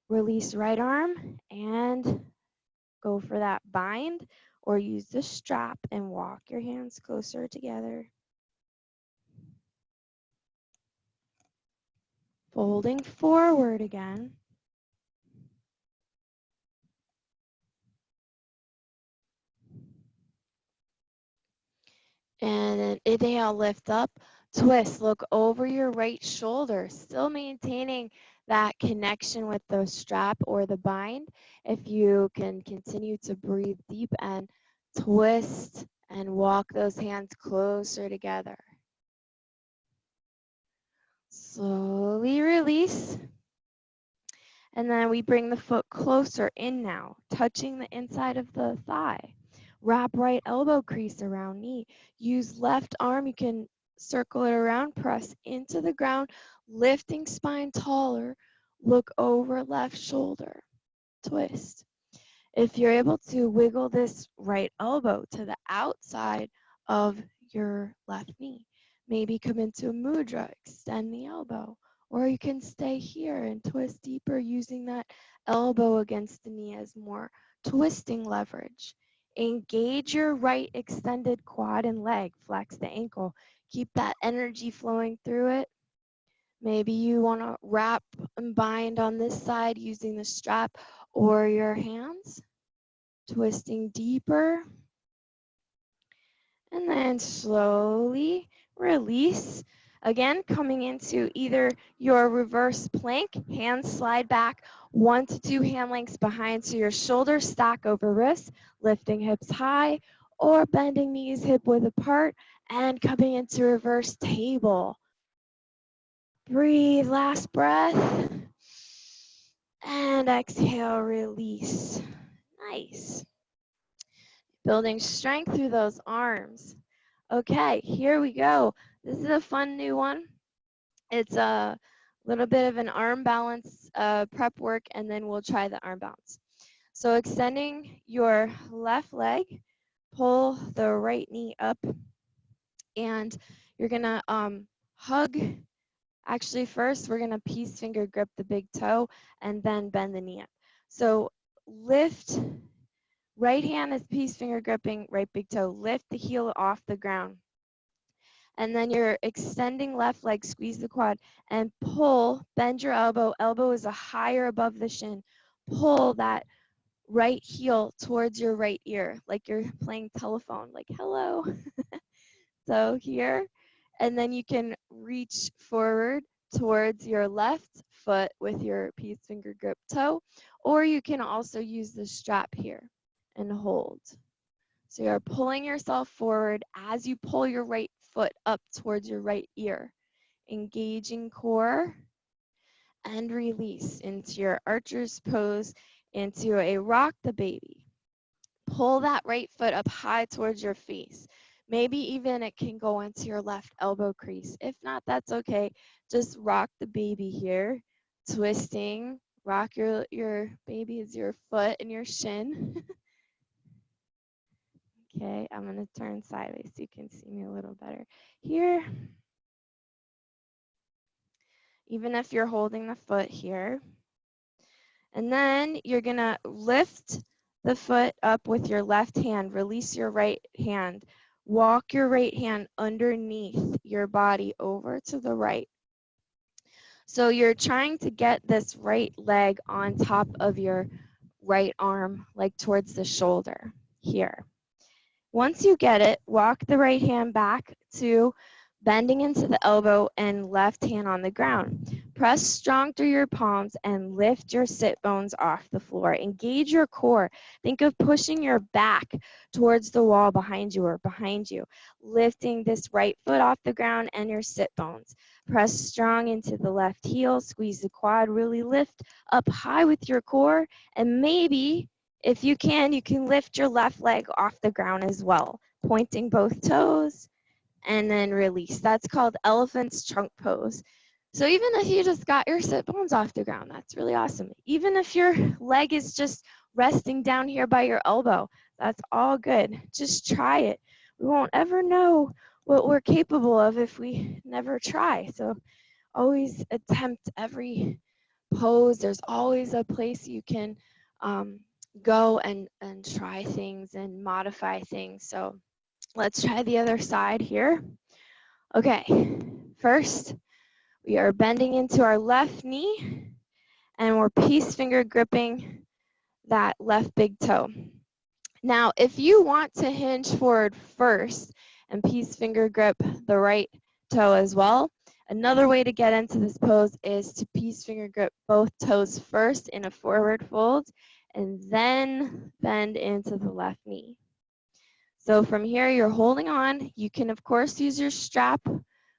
Release right arm and go for that bind or use the strap and walk your hands closer together. Folding forward again. And then inhale, lift up, twist, look over your right shoulder, still maintaining that connection with the strap or the bind. If you can continue to breathe deep and twist and walk those hands closer together. Slowly release. And then we bring the foot closer in now, touching the inside of the thigh. Wrap right elbow crease around knee. Use left arm. You can circle it around, press into the ground, lifting spine taller. Look over left shoulder. Twist. If you're able to wiggle this right elbow to the outside of your left knee, maybe come into a mudra, extend the elbow, or you can stay here and twist deeper using that elbow against the knee as more twisting leverage. Engage your right extended quad and leg, flex the ankle, keep that energy flowing through it. Maybe you want to wrap and bind on this side using the strap or your hands. Twisting deeper, and then slowly release. Again, coming into either your reverse plank, hands slide back 1 to 2 hand lengths behind so your shoulders stack over wrists, lifting hips high, or bending knees hip width apart, and coming into reverse table. Breathe, last breath, and exhale, release. Nice. Building strength through those arms. Okay, here we go. This is a fun new one. It's a little bit of an arm balance prep work, and then we'll try the arm balance. So extending your left leg, pull the right knee up, and you're gonna hug. Actually, first we're gonna peace finger grip the big toe, and then bend the knee up. So lift. Right hand is peace finger gripping right big toe. Lift the heel off the ground. And then you're extending left leg, squeeze the quad, and pull, bend your elbow. Elbow is a higher above the shin. Pull that right heel towards your right ear, like you're playing telephone, like hello. So here, and then you can reach forward towards your left foot with your peace finger grip toe, or you can also use the strap here and hold. So you're pulling yourself forward as you pull your right foot up towards your right ear. Engaging core and release into your archer's pose, into a rock the baby. Pull that right foot up high towards your face. Maybe even it can go into your left elbow crease. If not, that's okay. Just rock the baby here, twisting. Rock your baby as your foot and your shin. Okay, I'm going to turn sideways so you can see me a little better. Here, even if you're holding the foot here. And then you're going to lift the foot up with your left hand. Release your right hand. Walk your right hand underneath your body over to the right. So you're trying to get this right leg on top of your right arm, like towards the shoulder here. Once you get it, walk the right hand back to bending into the elbow and left hand on the ground. Press strong through your palms and lift your sit bones off the floor. Engage your core. Think of pushing your back towards the wall behind you or behind you. Lifting this right foot off the ground and your sit bones. Press strong into the left heel. Squeeze the quad. Really lift up high with your core, and maybe if you can lift your left leg off the ground as well, pointing both toes and then release. That's called elephant's trunk pose. So even if you just got your sit bones off the ground, that's really awesome. Even if your leg is just resting down here by your elbow, that's all good. Just try it. we won't ever know what we're capable of if we never try. So always attempt every pose. There's always a place you can go and try things and modify things. So let's try the other side here. Okay, first we are bending into our left knee and we're peace finger gripping that left big toe. Now, if you want to hinge forward first and peace finger grip the right toe as well, another way to get into this pose is to peace finger grip both toes first in a forward fold and then bend into the left knee. So from here, you're holding on. You can, of course, use your strap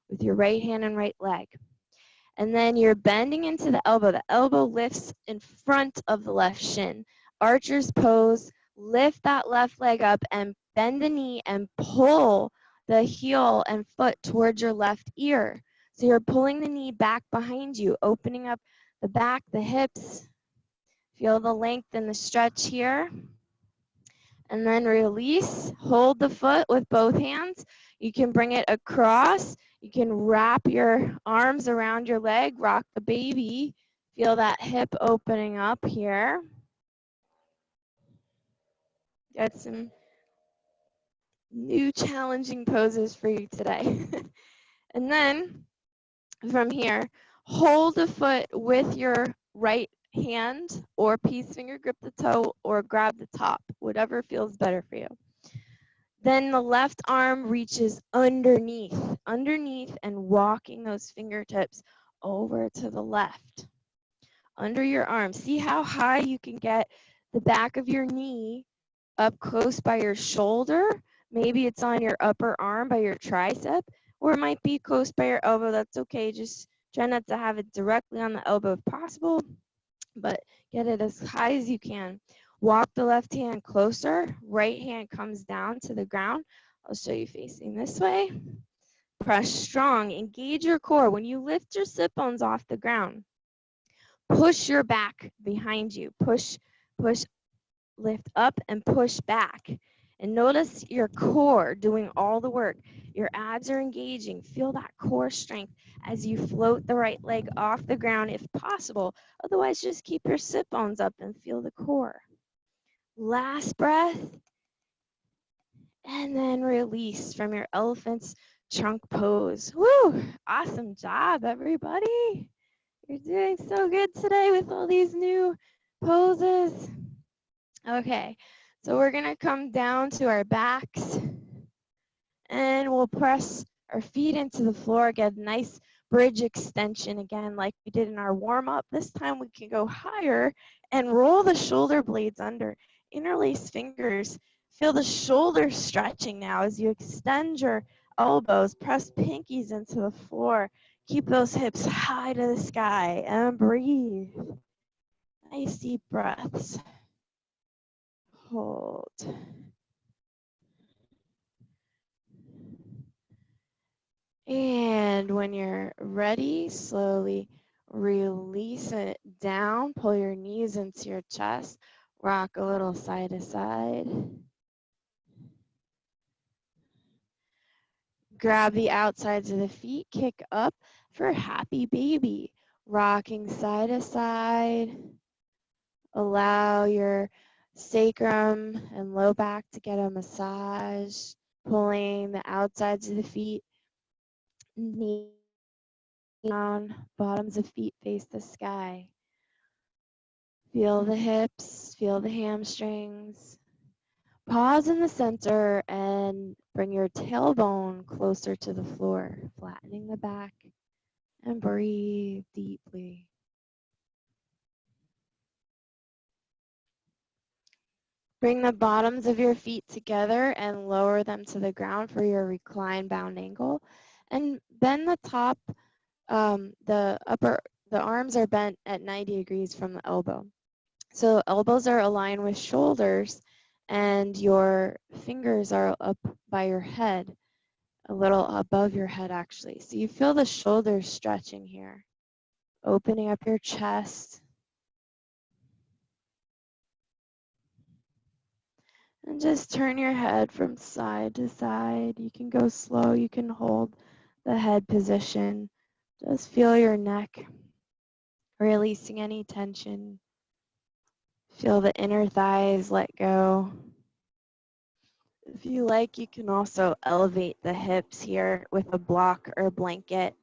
with your right hand and right leg. And then you're bending into the elbow. The elbow lifts in front of the left shin. Archer's pose, lift that left leg up and bend the knee and pull the heel and foot towards your left ear. So you're pulling the knee back behind you, opening up the back, the hips. Feel the length and the stretch here. And then release. Hold the foot with both hands. You can bring it across. You can wrap your arms around your leg, rock the baby. Feel that hip opening up here. Got some new challenging poses for you today. And then from here, hold the foot with your right hand or peace finger grip the toe or grab the top, whatever feels better for you. Then the left arm reaches underneath and walking those fingertips over to the left. Under your arm. See how high you can get the back of your knee up close by your shoulder. Maybe it's on your upper arm by your tricep, or it might be close by your elbow. That's okay. Just try not to have it directly on the elbow if possible, but get it as high as you can. Walk the left hand closer. Right hand comes down to the ground. I'll show you facing this way. Press strong. Engage your core. When you lift your sit bones off the ground, push your back behind you. Push, lift up and push back. And notice your core doing all the work. Your abs are engaging. Feel that core strength as you float the right leg off the ground if possible. Otherwise, just keep your sit bones up and feel the core. Last breath. And then release from your elephant's trunk pose. Woo! Awesome job, everybody. You're doing so good today with all these new poses. Okay, so we're gonna come down to our backs and we'll press our feet into the floor, get a nice bridge extension again like we did in our warm-up. This time we can go higher and roll the shoulder blades under. Interlace fingers. Feel the shoulders stretching now as you extend your elbows. Press pinkies into the floor. Keep those hips high to the sky and breathe. Nice deep breaths. Hold. And when you're ready, slowly release it down. Pull your knees into your chest. Rock a little side to side. Grab the outsides of the feet. Kick up for happy baby. Rocking side to side. Allow your sacrum and low back to get a massage. Pulling the outsides of the feet. Knees down, bottoms of feet face the sky. Feel the hips, feel the hamstrings. Pause in the center and bring your tailbone closer to the floor, flattening the back, and breathe deeply. Bring the bottoms of your feet together and lower them to the ground for your recline bound angle. And bend the top, the arms are bent at 90 degrees from the elbow. So elbows are aligned with shoulders and your fingers are up by your head, a little above your head actually. So you feel the shoulders stretching here, opening up your chest. And just turn your head from side to side. You can go slow. You can hold the head position. Just feel your neck, releasing any tension. Feel the inner thighs let go. If you like, you can also elevate the hips here with a block or blanket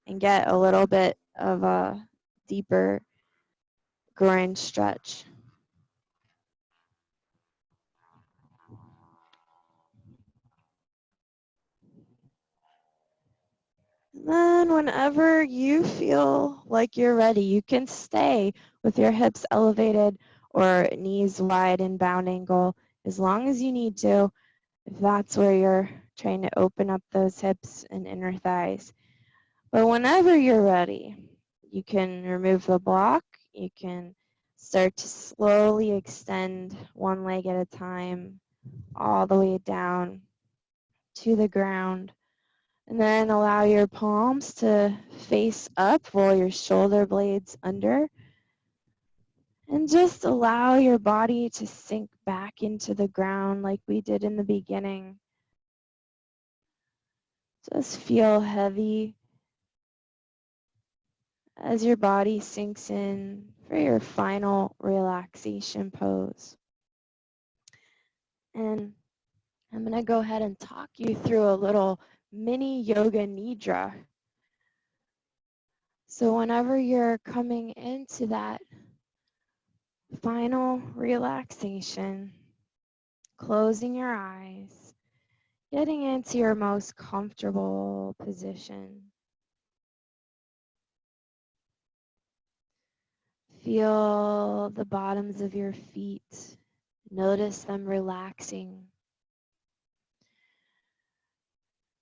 and get a little bit of a deeper groin stretch. And then whenever you feel like you're ready, you can stay with your hips elevated or knees wide in bound angle as long as you need to, if that's where you're trying to open up those hips and inner thighs. But whenever you're ready, you can remove the block. You can start to slowly extend one leg at a time all the way down to the ground. And then allow your palms to face up, roll your shoulder blades under, and just allow your body to sink back into the ground like we did in the beginning. Just feel heavy as your body sinks in for your final relaxation pose. And I'm going to go ahead and talk you through a little mini yoga nidra. So whenever you're coming into that final relaxation, closing your eyes, getting into your most comfortable position. Feel the bottoms of your feet. Notice them relaxing.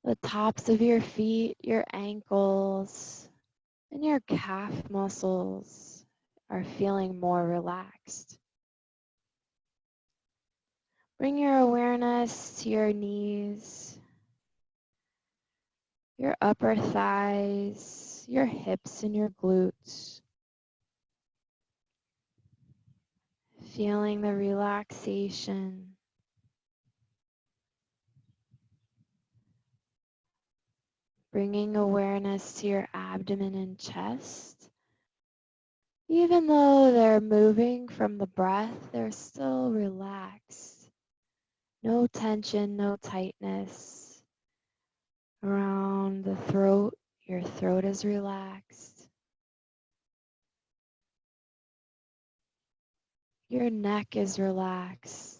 The tops of your feet, your ankles, and your calf muscles are feeling more relaxed. Bring your awareness to your knees, your upper thighs, your hips and your glutes. Feeling the relaxation. Bringing awareness to your abdomen and chest. Even though they're moving from the breath, they're still relaxed. No tension, no tightness. Around the throat, your throat is relaxed. Your neck is relaxed.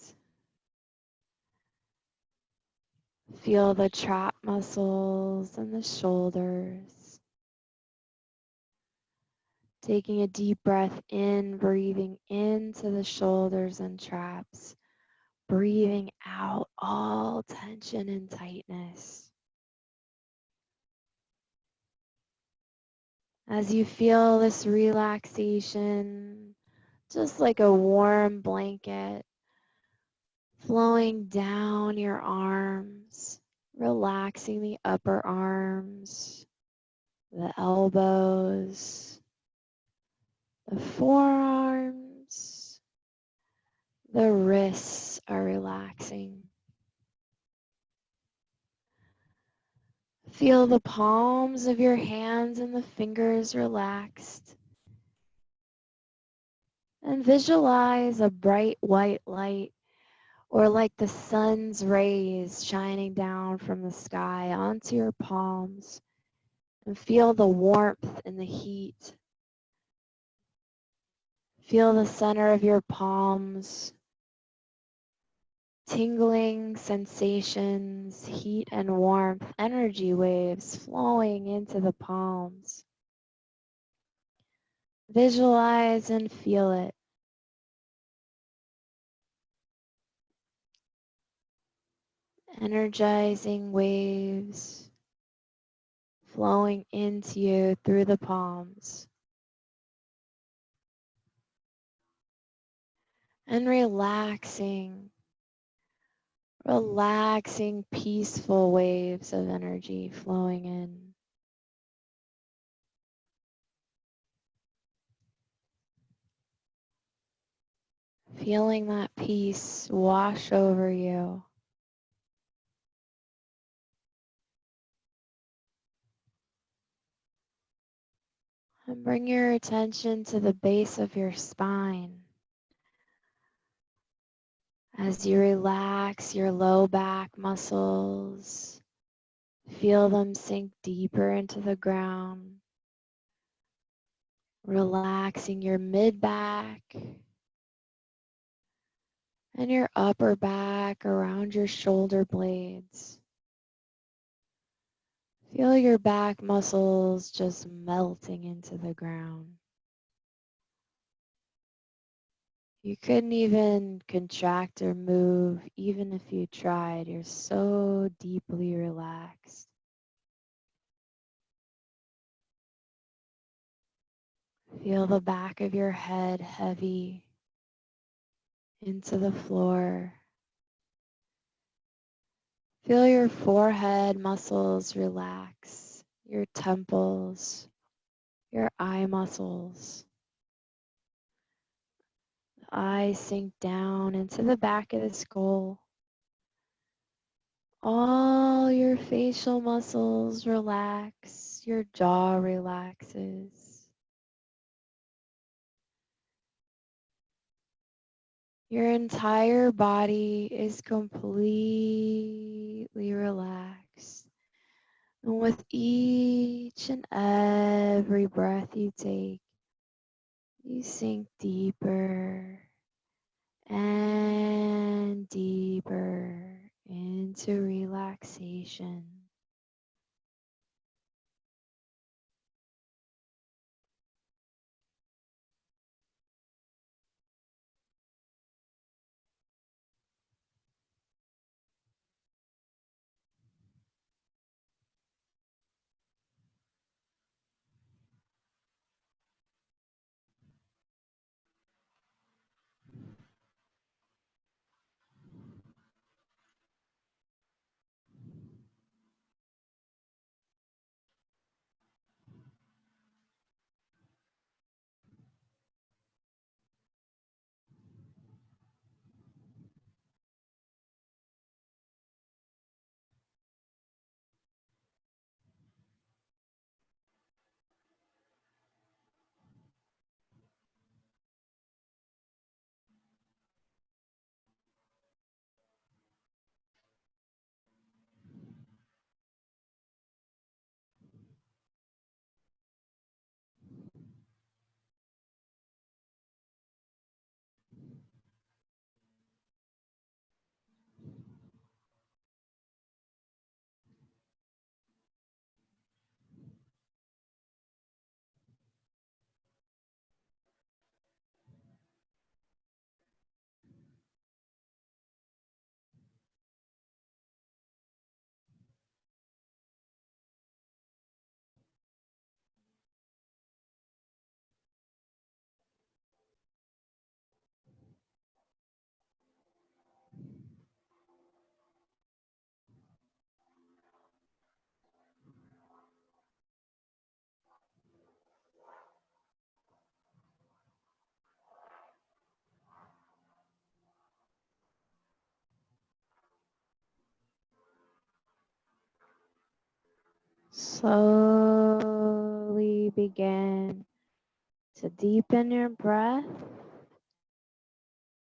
Feel the trap muscles and the shoulders. Taking a deep breath in, breathing into the shoulders and traps. Breathing out all tension and tightness. As you feel this relaxation, just like a warm blanket, flowing down your arms, relaxing the upper arms, the elbows, the forearms, the wrists are relaxing. Feel the palms of your hands and the fingers relaxed. And visualize a bright white light, or like the sun's rays shining down from the sky onto your palms. And feel the warmth and the heat. Feel the center of your palms. Tingling sensations, heat and warmth, energy waves flowing into the palms. Visualize and feel it. Energizing waves flowing into you through the palms. And relaxing peaceful waves of energy flowing in. feeling that peace wash over you. And bring your attention to the base of your spine. As you relax your low back muscles, feel them sink deeper into the ground, relaxing your mid back and your upper back around your shoulder blades. Feel your back muscles just melting into the ground. You couldn't even contract or move, even if you tried. You're so deeply relaxed. Feel the back of your head heavy into the floor. Feel your forehead muscles relax, your temples, your eye muscles. The eyes sink down into the back of the skull. All your facial muscles relax, your jaw relaxes. Your entire body is completely relaxed. And with each and every breath you take, you sink deeper and deeper into relaxation. Slowly begin to deepen your breath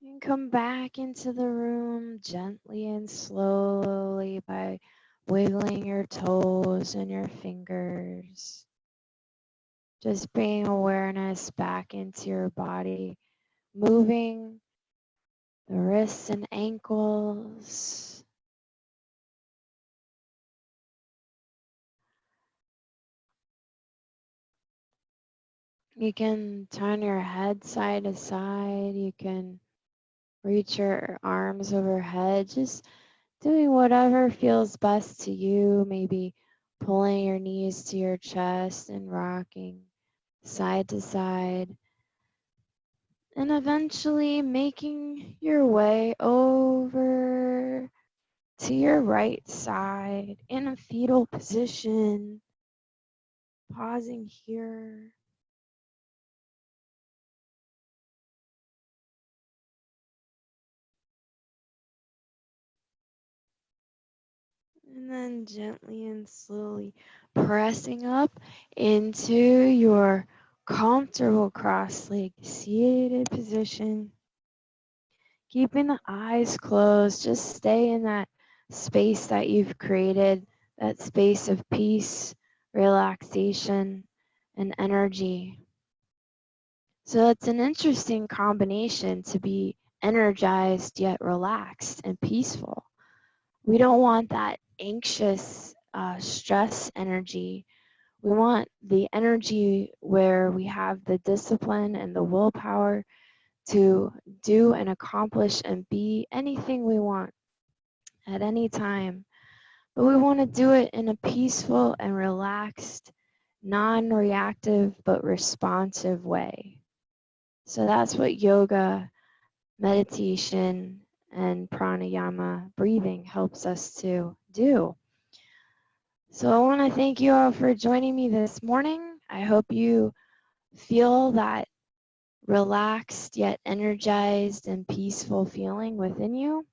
and come back into the room gently and slowly by wiggling your toes and your fingers. Just bringing awareness back into your body, moving the wrists and ankles. You can turn your head side to side. You can reach your arms overhead, just doing whatever feels best to you. Maybe pulling your knees to your chest and rocking side to side. And eventually making your way over to your right side in a fetal position. Pausing here. And then gently and slowly pressing up into your comfortable cross-legged seated position. Keeping the eyes closed, just stay in that space that you've created, that space of peace, relaxation, and energy. So it's an interesting combination to be energized yet relaxed and peaceful. We don't want that anxious stress energy. We want the energy where we have the discipline and the willpower to do and accomplish and be anything we want at any time. But we want to do it in a peaceful and relaxed, non-reactive but responsive way. So that's what yoga, meditation, and pranayama breathing helps us to do. So I want to thank you all for joining me this morning. I hope you feel that relaxed yet energized and peaceful feeling within you.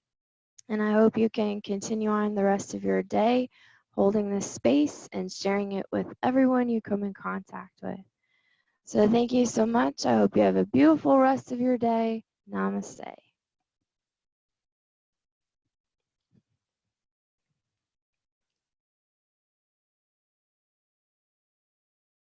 And I hope you can continue on the rest of your day holding this space and sharing it with everyone you come in contact with. So thank you so much. I hope you have a beautiful rest of your day. Namaste.